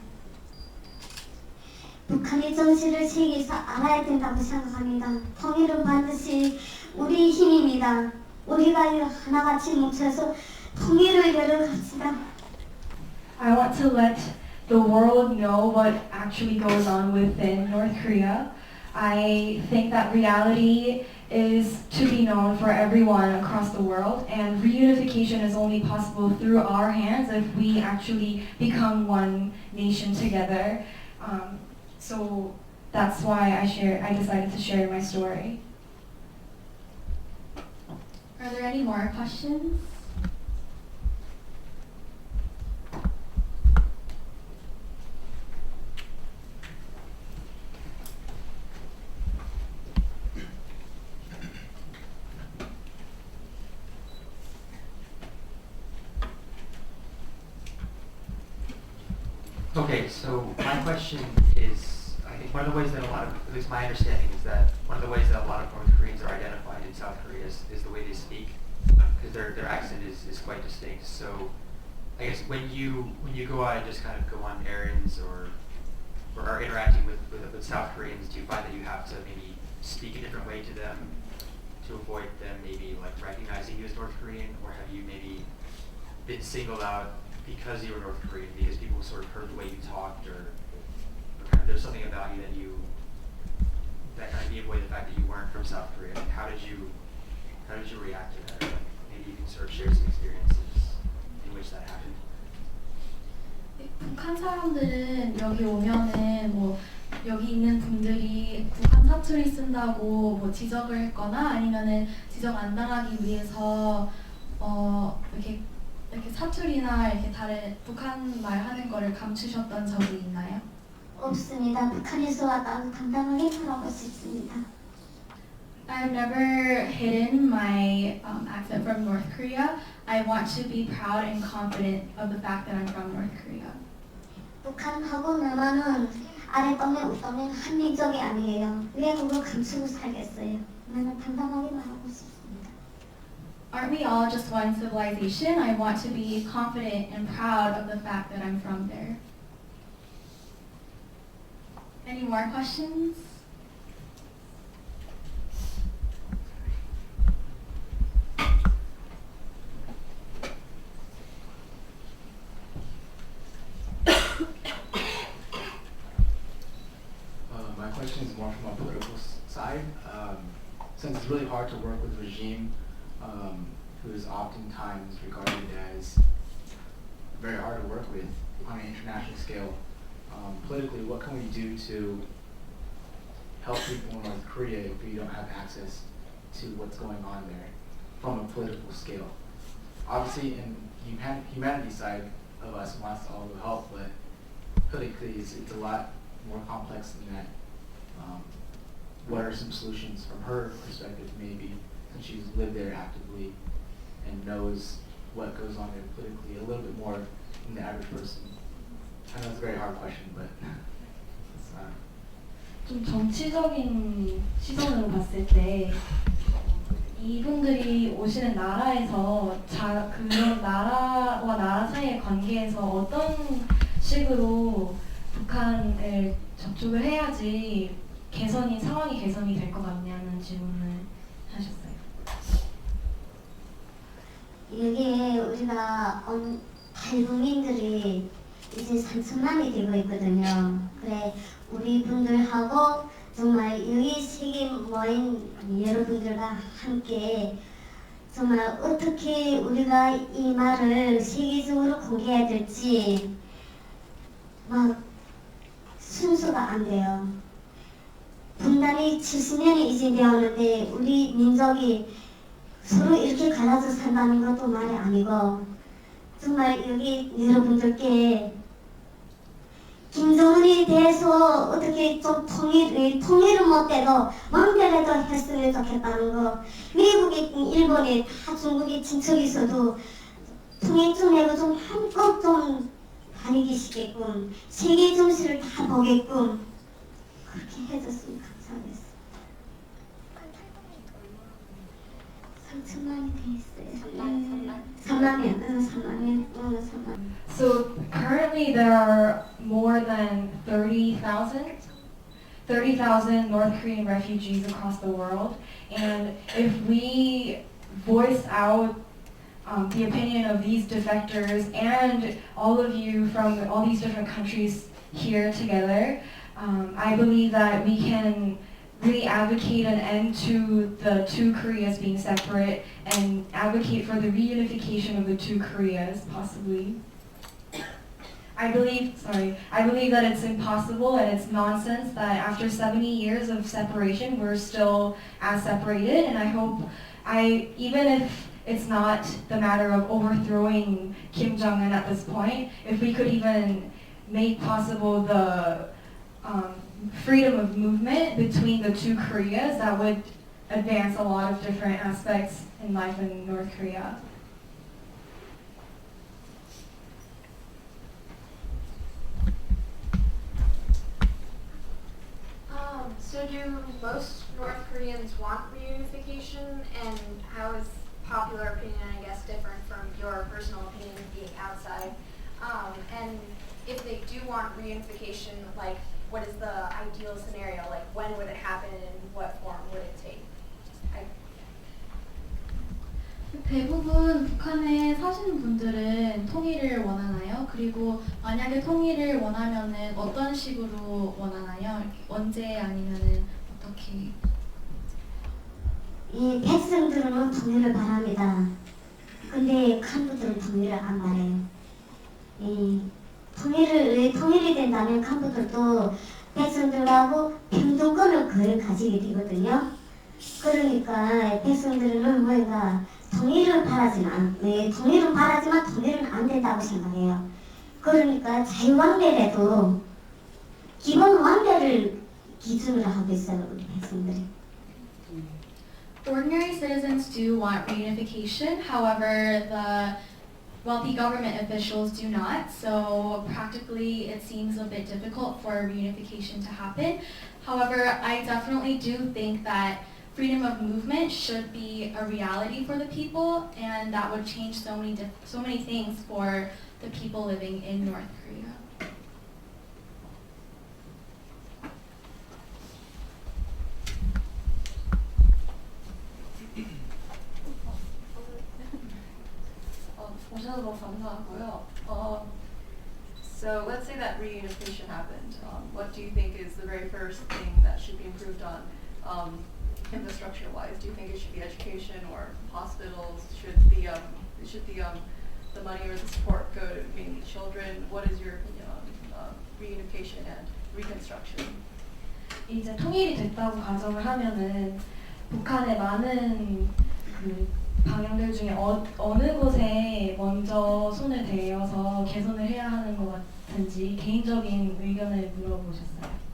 북한의 정신을 세계에서 알아야 된다고 생각합니다. 통일은 반드시 우리의 힘입니다. 우리가 하나같이 뭉쳐서 통일을 이뤄갑시다. I want to let the world know what actually goes on within North Korea. I think that reality is to be known for everyone across the world, and reunification is only possible through our hands if we actually become one nation together. So that's why I decided to share my story. Are there any more questions? Okay, so my question is, I think one of the ways that at least my understanding is that one of the ways that a lot of North Koreans are identified in South Korea is the way they speak, because their accent is quite distinct. So I guess when you go out and just kind of go on errands or are interacting with South Koreans, do you find that you have to maybe speak a different way to them to avoid them maybe like recognizing you as North Korean, or have you maybe been singled out because you were North Korean, because people sort of heard the way you talked, or kind of there's something about you that kind of gave away the fact that you weren't from South Korea? Like, how did you react to that? Or maybe you can sort of share some experiences in which that happened. 북한 사람들은 여기 오면은 뭐 여기 있는 분들이 북한 사투리 쓴다고 뭐 지적을 했거나 아니면은 지적 안 당하기 위해서 이렇게 사투리나 이렇게 다른 북한 말 하는 거를 감추셨던 적이 있나요? 없습니다. 북한에서 왔다고 당당하게 말하고 싶습니다. I've never hidden my accent from North Korea. I want to be proud and confident of the fact that I'm from North Korea. 북한하고 남한은 아랫동네 윗동네는 한 민족이 아니에요. 왜 그걸 감추고 살겠어요? 나는 당당하게 말하고 싶습니다. Aren't we all just one civilization? I want to be confident and proud of the fact that I'm from there. Any more questions? My question is more from a political side. Since it's really hard to work with a regime who is oftentimes regarded as very hard to work with on an international scale, politically, what can we do to help people in North Korea if we don't have access to what's going on there from a political scale? Obviously, in humanity side of us wants all the help, but politically, it's a lot more complex than that. What are some solutions from her perspective, maybe, since she's lived there actively and knows what goes on there politically a little bit more than the average person? I know it's a very hard question, but it's 좀 정치적인 시선으로 봤을 때 이분들이 오시는 나라에서 그런 나라와 나라 사이의 관계에서 어떤 식으로 북한을 접촉을 해야지 상황이 개선이 될 것 같냐는 질문을 하셨어요. 여기에 우리가 탈북민들이 이제 3천만이 되고 있거든요. 그래 우리 분들하고 정말 여기 세계 모인 여러분들과 함께 정말 어떻게 우리가 이 말을 세계적으로 공개해야 될지 막 순서가 안 돼요. 분단이 70년이 이제 되었는데 우리 민족이 서로 이렇게 갈라져 산다는 것도 말이 아니고 정말 여기 여러분들께 김정은에 대해서 어떻게 좀 통일을 못해도 마음대로 했으면 좋겠다는 거. 미국이 일본이 다 중국에 친척이 있어도 통일 좀 해고 좀 한껏 좀 다니기시게끔 세계 정신을 다 보게끔 그렇게 해줬으면 감사하겠어. 3천만이 돼 있어요. 3만. So currently there are more than 30,000 North Korean refugees across the world, and if we voice out the opinion of these defectors and all of you from all these different countries here together, I believe that we can really advocate an end to the two Koreas being separate and advocate for the reunification of the two Koreas, possibly. I believe that it's impossible and it's nonsense that after 70 years of separation, we're still as separated, and I hope even if it's not the matter of overthrowing Kim Jong-un at this point, if we could even make possible the freedom of movement between the two Koreas, that would advance a lot of different aspects in life in North Korea. So do most North Koreans want reunification, and how is popular opinion, I guess, different from your personal opinion being outside? And if they do want reunification, like, what is the ideal scenario? Like, when would it happen and what form would it take? 대부분 북한에 사시는 분들은 통일을 원하나요? 그리고 만약에 통일을 원하면은 어떤 식으로 원하나요? 언제 아니면은 어떻게? 이 백성들은 통일을 바랍니다. 근데 간부들은 통일을 안 바래요. 이 통일이 된다면 간부들도 백성들하고 평등권을 거의 가지게 되거든요. 그러니까 백성들은 뭔가 통일은 바라지만 통일은 안 된다고 생각해요. 그러니까 자유왕래라도 기본 왕래를 기준으로 하고 있어요, 우리 백성들이. Ordinary citizens do want reunification, however, the wealthy government officials do not, so practically it seems a bit difficult for reunification to happen. However, I definitely do think that freedom of movement should be a reality for the people, and that would change so many things for the people living in North Korea. 오셔서 감사하고요. So let's say that reunification happened. What do you think is the very first thing that should be improved on? Infrastructure-wise, do you think it should be education or hospitals? Should the money or the support go to mainly children? What is your opinion on reunification and reconstruction? 이제 통일이 됐다고 가정을 하면은 북한의 많은 그 방향들 중에 어느 곳에 먼저 손을 대어서 개선을 해야 하는 것 같은지 개인적인 의견을 물어보셨어요.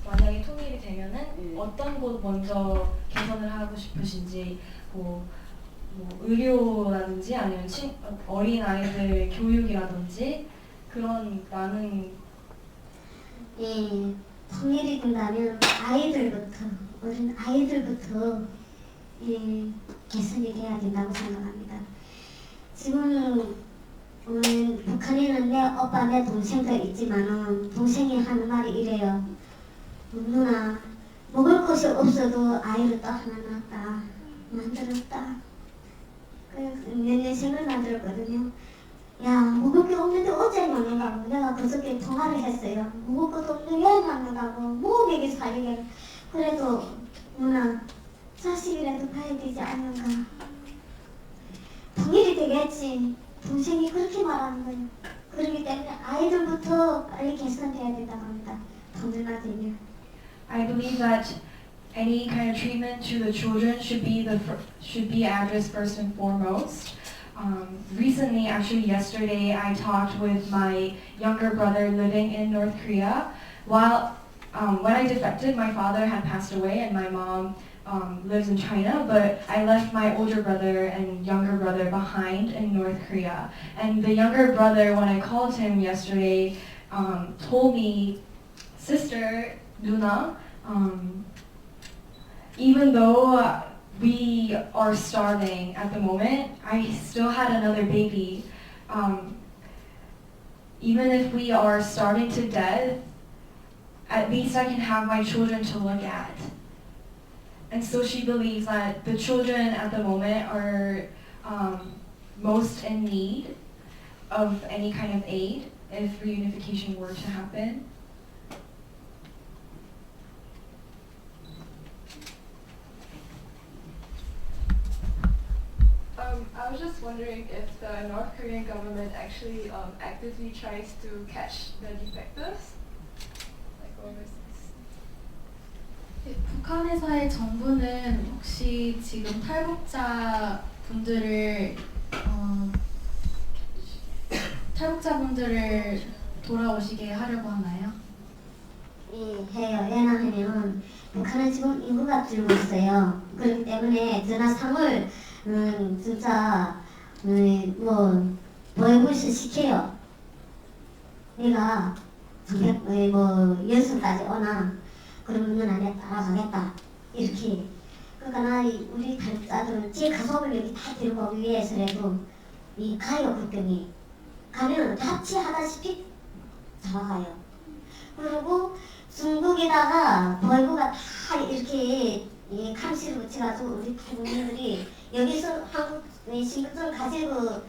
만약에 통일이 되면은 어떤 곳 먼저 개선을 하고 싶으신지, 뭐 의료라든지 아니면 어린 아이들 교육이라든지 그런 많은. 예, 통일이 된다면 어린 아이들부터 예, 개선이 돼야 된다고 생각합니다. 지금 북한에는 내 오빠, 내 동생들 있지만은 동생이 하는 말이 이래요. 누나, 먹을 것이 없어도 아이를 또 하나 낳았다, 만들었다. 몇 년생을 만들었거든요. 야, 먹을 게 없는데 어째 먹는다고 내가 그저께 통화를 했어요. 먹을 것도 없는데 왜 먹는다고 뭐 먹이 살리게. 그래도 누나 자식이라도 봐야 되지 않는가. 통일이 되겠지. 동생이 그렇게 말하는 거예요. 그렇기 때문에 아이들부터 빨리 개선돼야 된다고 합니다. 통일만 되면. I believe that any kind of treatment to the children should be addressed first and foremost. Recently, actually yesterday, I talked with my younger brother living in North Korea. While when I defected, my father had passed away and my mom lives in China, but I left my older brother and younger brother behind in North Korea. And the younger brother, when I called him yesterday, told me, "Sister, Luna, even though we are starving at the moment, I still had another baby. Even if we are starving to death, at least I can have my children to look at." And so she believes that the children at the moment are most in need of any kind of aid if reunification were to happen. I was just wondering if the North Korean government actually actively tries to catch the defectors, like overseas. 북한에서의 정부는 혹시 지금 탈북자 분들을 돌아오시게 하려고 하나요? 예, 해요. 왜냐하면 북한은 지금 인구가 줄고 있어요. 그렇기 때문에 전화상을 진짜 뭐 보이부시 시켜요. 네가 뭐 연수까지 오나 그러면 나한테 따라가겠다 이렇게. 그러니까 우리 탈북자들은 제 가족을 여기 다 데리고 오기 위해서라도 이 가요. 국경이 가면 합치하다시피 잡아가요. 그리고 중국에다가 보이부가 다 이렇게 감시를 붙여가지고 우리 탈북민들이 여기서 한국 신분증 가지고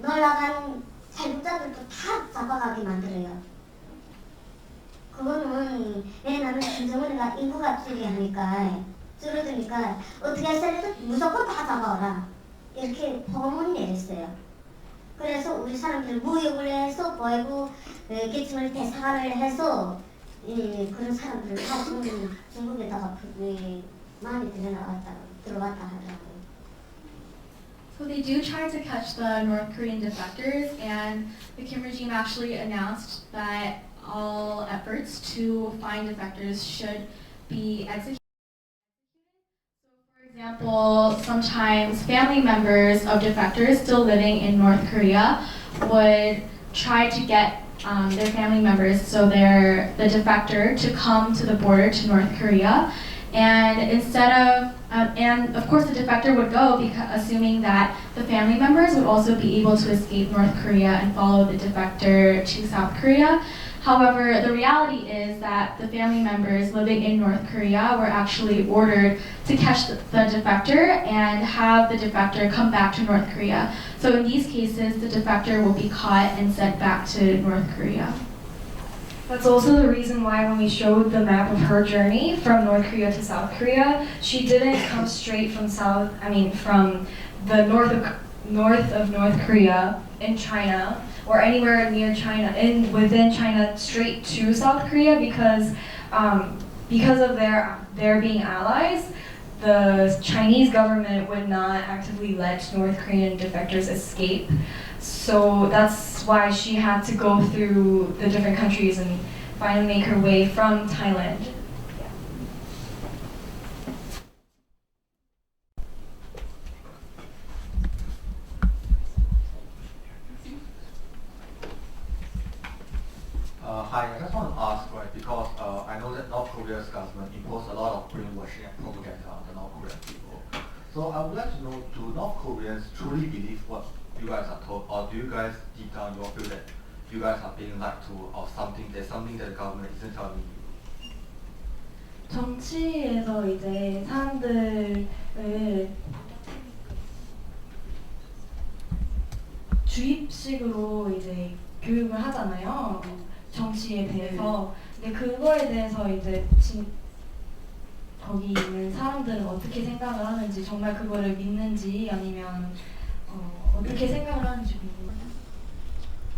놀러간 탈북자들도 다 잡아가게 만들어요. 그거는 왜냐면 김정은이가 인구가 줄어드니까 어떻게 해서라도 무조건 다 잡아오라 이렇게 포문을 내렸어요. 그래서 우리 사람들 무역을 해서 보이고 계층을 대상화를 해서 그런 사람들을 다 중국에다가 많이 들어왔다 하더라고요. So they do try to catch the North Korean defectors, and the Kim regime actually announced that all efforts to find defectors should be executed. So for example, sometimes family members of defectors still living in North Korea would try to get their family members, so the defector, to come to the border to North Korea. And instead of, and of course the defector would go assuming that the family members would also be able to escape North Korea and follow the defector to South Korea. However, the reality is that the family members living in North Korea were actually ordered to catch the defector and have the defector come back to North Korea. So in these cases, the defector will be caught and sent back to North Korea. That's also the reason why when we showed the map of her journey from North Korea to South Korea, she didn't come straight from from the north of North Korea in China or anywhere near China, within China, straight to South Korea because of their being allies. The Chinese government would not actively let North Korean defectors escape. So that's why she had to go through the different countries and finally make her way from Thailand. Hi, I just want to ask, right, because I know that North Korea's government imposed a lot of brainwashing and propaganda on the North Korean people. So I would like to know, do North Koreans truly believe what you guys are told, or do you guys deep down you all feel that you guys are being lied to, or there's something that the government isn't telling you? 정치에서 이제 사람들을 주입식으로 이제 교육을 하잖아요. 정치에 대해서. 근데 그거에 대해서 이제 거기 있는 사람들은 어떻게 생각을 하는지, 정말 그거를 믿는지 아니면 어떻게 생각을 하는지 궁금해요.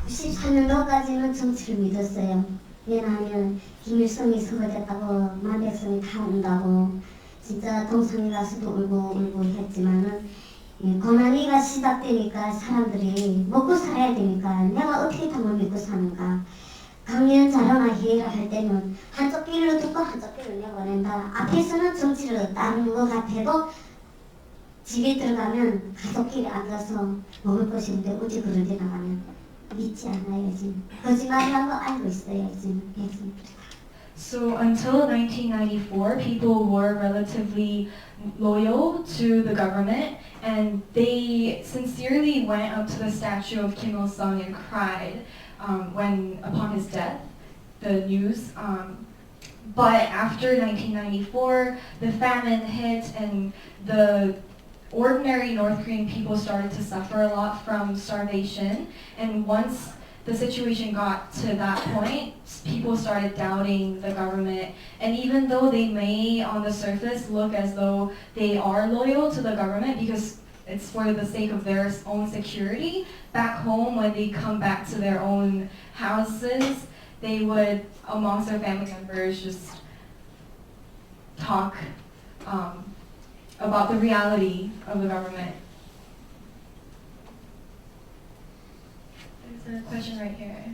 94년도까지는 정치를 믿었어요. 왜냐하면 김일성이 서거됐다고 만백성이 다 온다고 진짜 동상에 가서도 울고 했지만은 고난이가 시작되니까 사람들이 먹고 살아야 되니까 내가 어떻게 담을 믿고 사는가. 강연 자료나 회의를 할 때는 한쪽 길로 듣고 한쪽 길로 내보낸다. 앞에서는 정치를 따르는 것 같아도 집에 들어가면 가족끼리 앉아서 먹을 것이 있는데 어디 그런 데 나가면 믿지 않아요. 지금 거짓말이라는 거 알고 있어요. 지금. So until 1994, people were relatively loyal to the government, and they sincerely went up to the statue of Kim Il-sung and cried when upon his death, the news. But after 1994, the famine hit, and the ordinary North Korean people started to suffer a lot from starvation. And once the situation got to that point, people started doubting the government. And even though they may on the surface look as though they are loyal to the government because it's for the sake of their own security, back home when they come back to their own houses, they would, amongst their family members, just talk about the reality of the government. There's a question right here.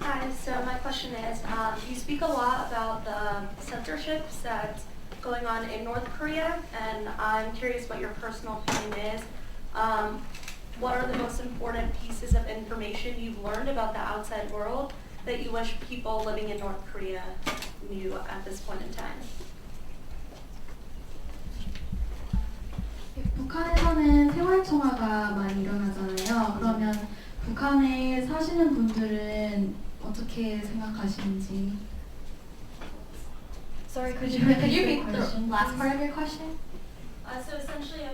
Hi, so my question is, you speak a lot about the censorships that's going on in North Korea, and I'm curious what your personal opinion is. What are the most important pieces of information you've learned about the outside world that you wish people living in North Korea knew at this point in time? 북한에서는 생활청화가 많이 일어나잖아요. 그러면 북한에 사시는 분들은 어떻게 생각하시는지? Sorry, could you repeat the the question? last part of your question? So essentially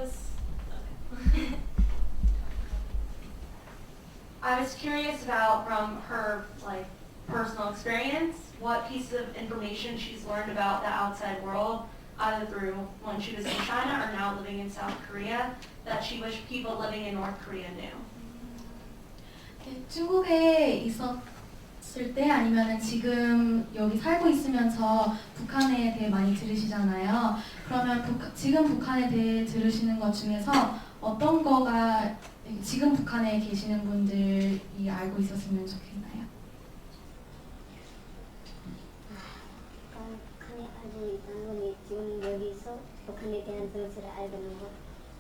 I was curious about from her personal experience, what piece of information she's learned about the outside world, either through when she was in China or now living in South Korea, that she wished people living in North Korea knew. 중국에 있었을 때 아니면은 지금 여기 살고 있으면서 북한에 대해 많이 들으시잖아요. 그러면 지금 북한에 대해 들으시는 것 중에서 어떤 거가 지금 북한에 계시는 분들이 알고 있었으면 좋겠나요? 북한에 알고 있다는 건 지금 여기서 북한에 대한 정치를 알고 있는 거.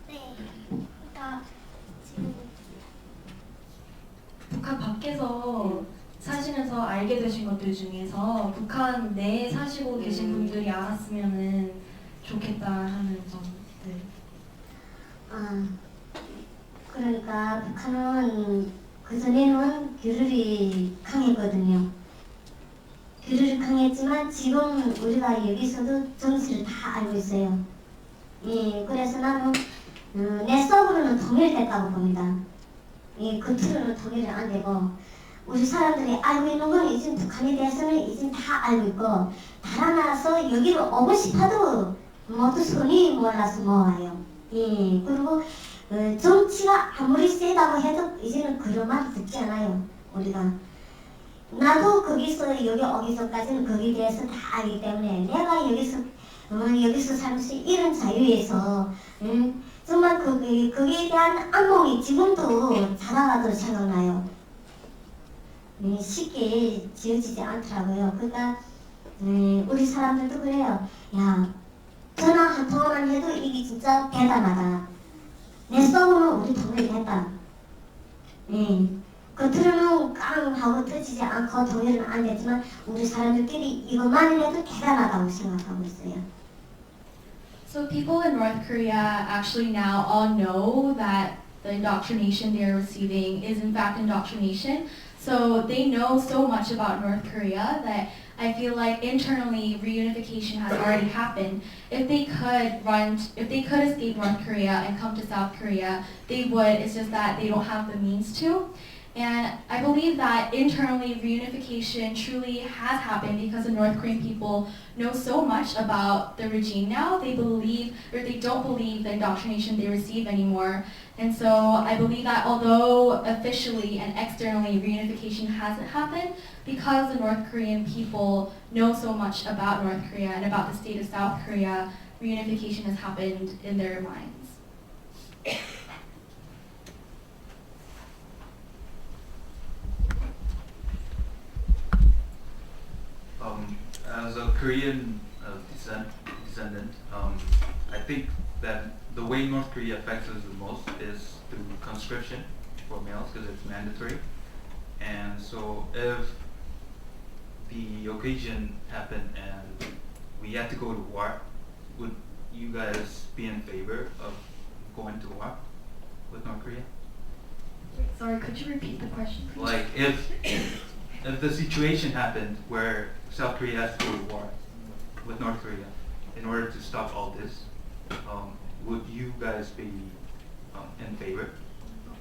네. 그러니까 지금 북한 밖에서 사시면서 알게 되신 것들 중에서 북한 내에 사시고 계신 분들이 알았으면 좋겠다 하는 점들. 그러니까 북한은 그전에는 규율이 강했거든요. 규율이 강했지만 지금 우리가 여기서도 정치를 다 알고 있어요. 예, 그래서 나는 내 속으로는 통일됐다고 봅니다. 예, 겉으로는 통일이 안 되고 우리 사람들이 알고 있는 건 이제 북한에 대해서는 이제 다 알고 있고 달아나서 여기로 오고 싶어도 모두 손이 몰라서 못 와요. 예, 그리고 정치가 아무리 세다고 해도 이제는 그런 말 듣지 않아요. 우리가 나도 거기서 여기 오기 전까지는 거기에 대해서 다 알기 때문에 내가 여기서 살면서 이런 자유에서 정말 거기에 대한 악몽이 지금도 자라가도 생각나요. 쉽게 지어지지 않더라고요. 그러니까 우리 사람들도 그래요. 야, 전화 한 통화만 해도 이게 진짜 대단하다. 내 속으로는 우리 통일을 했다. 겉으로는 깡하고 터지지 않고 통일은 안 됐지만 우리 사람들끼리 이것만 해도 대단하다고 생각하고 있어요. So people in North Korea actually now all know that the indoctrination they're receiving is in fact indoctrination. So they know so much about North Korea that I feel like internally reunification has already happened. If they could escape North Korea and come to South Korea, they would. It's just that they don't have the means to. And I believe that internally reunification truly has happened because the North Korean people know so much about the regime now. They believe, or they don't believe the indoctrination they receive anymore. And so I believe that although officially and externally reunification hasn't happened, because the North Korean people know so much about North Korea and about the state of South Korea, reunification has happened in their minds. As a Korean descendant, I think that the way North Korea affects us the most is through conscription for males because it's mandatory. And so if the occasion happened and we had to go to war, would you guys be in favor of going to war with North Korea? Sorry, could you repeat the question, please? Like if the situation happened where South Korea has to go to war with North Korea in order to stop all this, would you guys be in favor?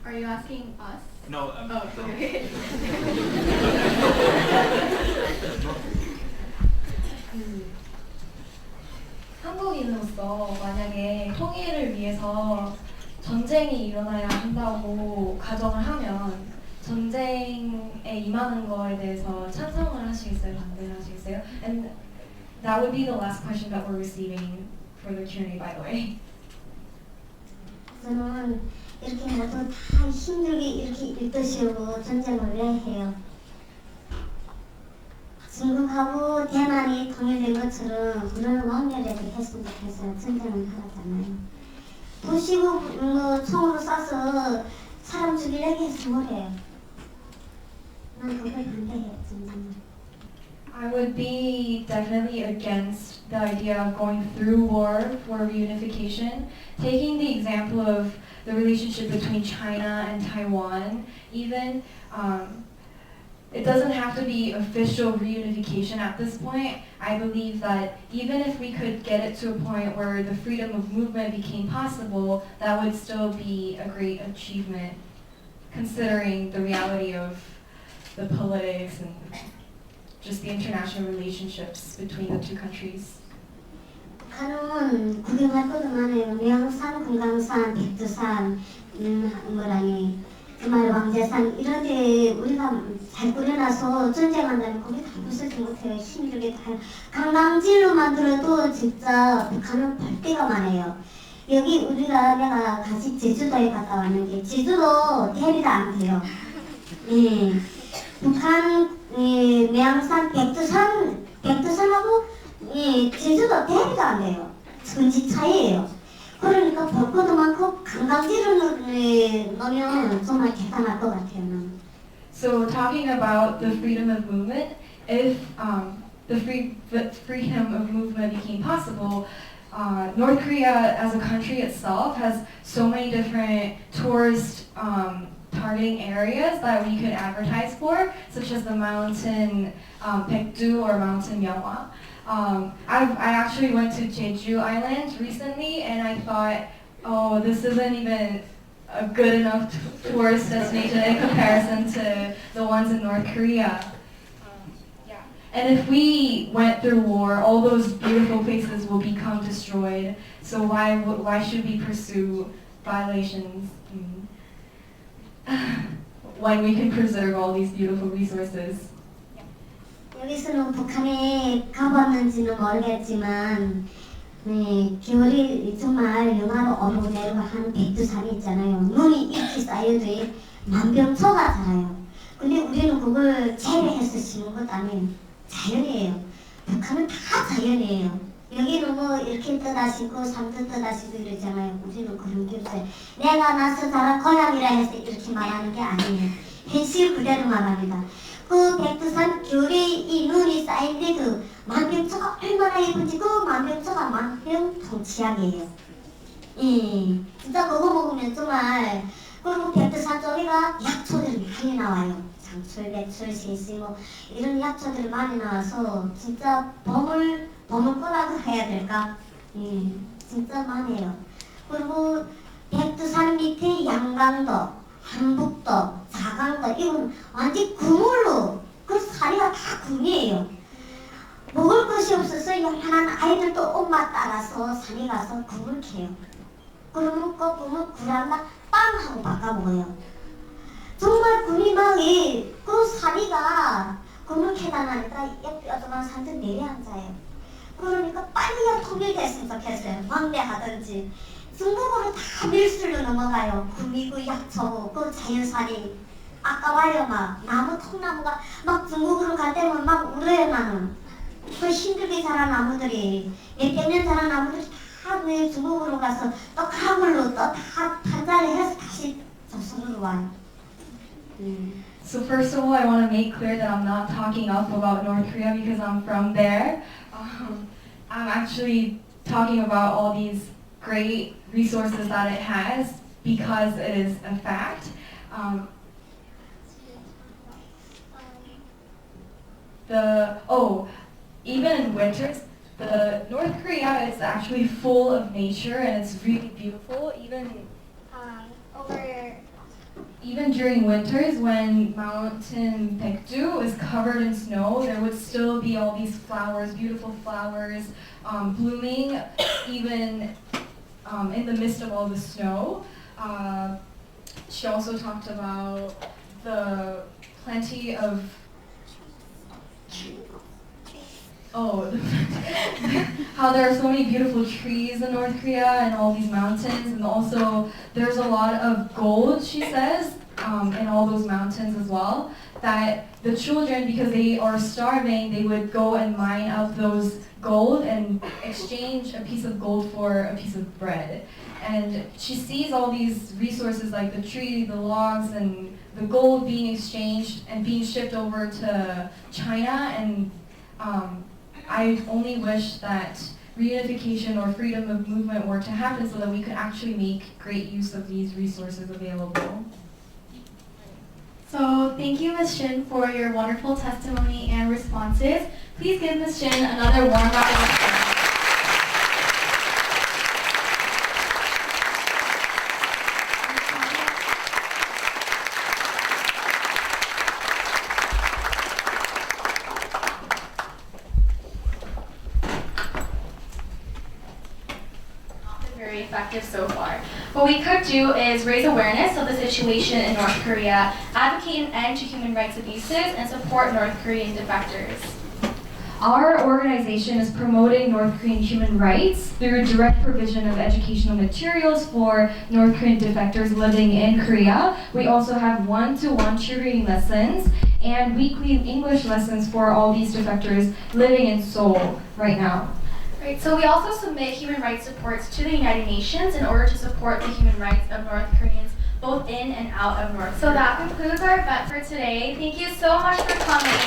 Are you asking us? No, Oh, okay. 한국인으로서 만약에 통일을 위해서 전쟁이 일어나야 한다고 가정을 하면 전쟁에 임하는 거에 대해서 찬성을 하시겠어요? 반대를 하시겠어요? And that would be the last question that we're receiving for the Q&A, by the way. 저는 이렇게 모두 다 힘들게 이렇게 일도시하고 전쟁을 왜 해요? 중국하고 대만이 통일된 것처럼 우리는 왕멸에도 했으면 좋겠어요. 전쟁을 하잖아요. 도시고 총으로 쏴서 사람 죽이려고 해서 뭐래요? 난 그걸 반대해요. 전쟁을. I would be definitely against the idea of going through war for reunification. Taking the example of the relationship between China and Taiwan, even, it doesn't have to be official reunification at this point. I believe that even if we could get it to a point where the freedom of movement became possible, that would still be a great achievement, considering the reality of the politics and just the international relationships between the two countries. 북한은 구경할 것도 많아요. 명산, 금강산, 백두산, 뭐라니 주말 왕제산 이런 데 우리가 잘 꾸려놔서 전쟁한다면 거기 다 부서지 못해요. 힘들게 다 관광지로 만들어도 진짜 북한은 볼 데가 많아요. 여기 내가 같이 제주도에 갔다 왔는데 제주도 대비도 안 돼요. 예. 북한 매양산 백두산하고 제주도 대비가 안 돼요. 천지 차이예요. 그러니까 볼 것도 많고 관광지를 넣으면 정말 대단할 것 같아요. So talking about the freedom of movement, if the freedom of movement became possible, North Korea as a country itself has so many different tourist targeting areas that we could advertise for, such as the mountain Baekdu or mountain Myeongwa. I actually went to Jeju Island recently, and I thought, oh, this isn't even a good enough tourist destination in comparison to the ones in North Korea. And if we went through war, all those beautiful places will become destroyed. So why should we pursue violations when we can preserve all these beautiful resources? 여기서는 북한에 가봤는지는 모르겠지만 겨울이 정말 영하로 오르고 내리고 하는 백두산이 있잖아요. 눈이 이렇게 쌓여도 만병초가 자라요. 근데 우리는 그걸 재배해서 심은 것도 아니에요. 자연이에요. 북한은 다 자연이에요. 여기는 뭐 이렇게 떠다시고 산도 떠다시고 이러잖아요. 우리는 그런 게 없어요. 내가 나서 자란 고향이라 해서 이렇게 말하는 게 아니에요. 현실 그대로 말합니다. 그 백두산 겨울에 이 눈이 쌓인데도 만병초가 얼마나 예쁜지 그 만병초가 만병통치약이에요. 진짜 그거 먹으면 정말 그리고 백두산 쪽에가 약초들이 많이 나와요. 장출, 배출, 세시 뭐 이런 약초들이 많이 나와서 진짜 범을 꼬라고 해야 될까? 예, 진짜 많아요. 그리고 백두산 밑에 양강도, 한북도, 자강도 이건 완전 그물로 그 사리가 다 금이에요. 먹을 것이 없어서 요만한 아이들도 엄마 따라서 산에 가서 굴을 캐요. 그러면 꺾으면 굴 하나 빵 하고 바꿔 먹어요. 정말 굴이 그 사리가 굴을 캐다 나니까 뼈조만 산들 내려앉아요. 그러니까 빨리 통일됐으면 좋겠어요. 방대하든지. 중국으로 다 밀수로 넘어가요. 구미구 약초, 그 자연산이 아까워요. 막 나무 통나무가 막 중국으로 갈 때면 막 울어요. 나는 그 힘들게 자란 나무들이 몇백 년 자란 나무들이 다 중국으로 가서 또 가물로 또 다 탄자를 해서 다시 조선으로 와요. So first of all, I want to make clear that I'm not talking up about North Korea because I'm from there. I'm actually talking about all these great resources that it has because it is a fact. Even in winters, the North Korea is actually full of nature and it's really beautiful. Even during winters, when Mountain Baekdu is covered in snow, there would still be all these flowers, beautiful flowers, blooming, even in the midst of all the snow. She also talked about the plenty of how there are so many beautiful trees in North Korea and all these mountains, and also there's a lot of gold, she says, in all those mountains as well, that the children, because they are starving, they would go and mine out those gold and exchange a piece of gold for a piece of bread. And she sees all these resources like the tree, the logs, and the gold being exchanged and being shipped over to China, and I only wish that reunification or freedom of movement were to happen so that we could actually make great use of these resources available. So thank you, Ms. Shin, for your wonderful testimony and responses. Please give Ms. Shin another warm round of applause. Very effective so far. What we could do is raise awareness of the situation in North Korea, advocate an end to human rights abuses, and support North Korean defectors. Our organization is promoting North Korean human rights through direct provision of educational materials for North Korean defectors living in Korea. We also have one-to-one tutoring lessons and weekly English lessons for all these defectors living in Seoul right now. Right, so we also submit human rights reports to the United Nations in order to support the human rights of North Koreans both in and out of North Korea. So that concludes our event for today. Thank you so much for coming.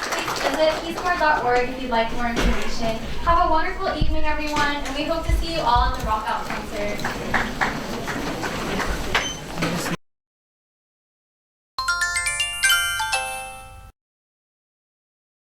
Please visit peacecorps.org if you'd like more information. Have a wonderful evening, everyone, and we hope to see you all at the Rockout concert.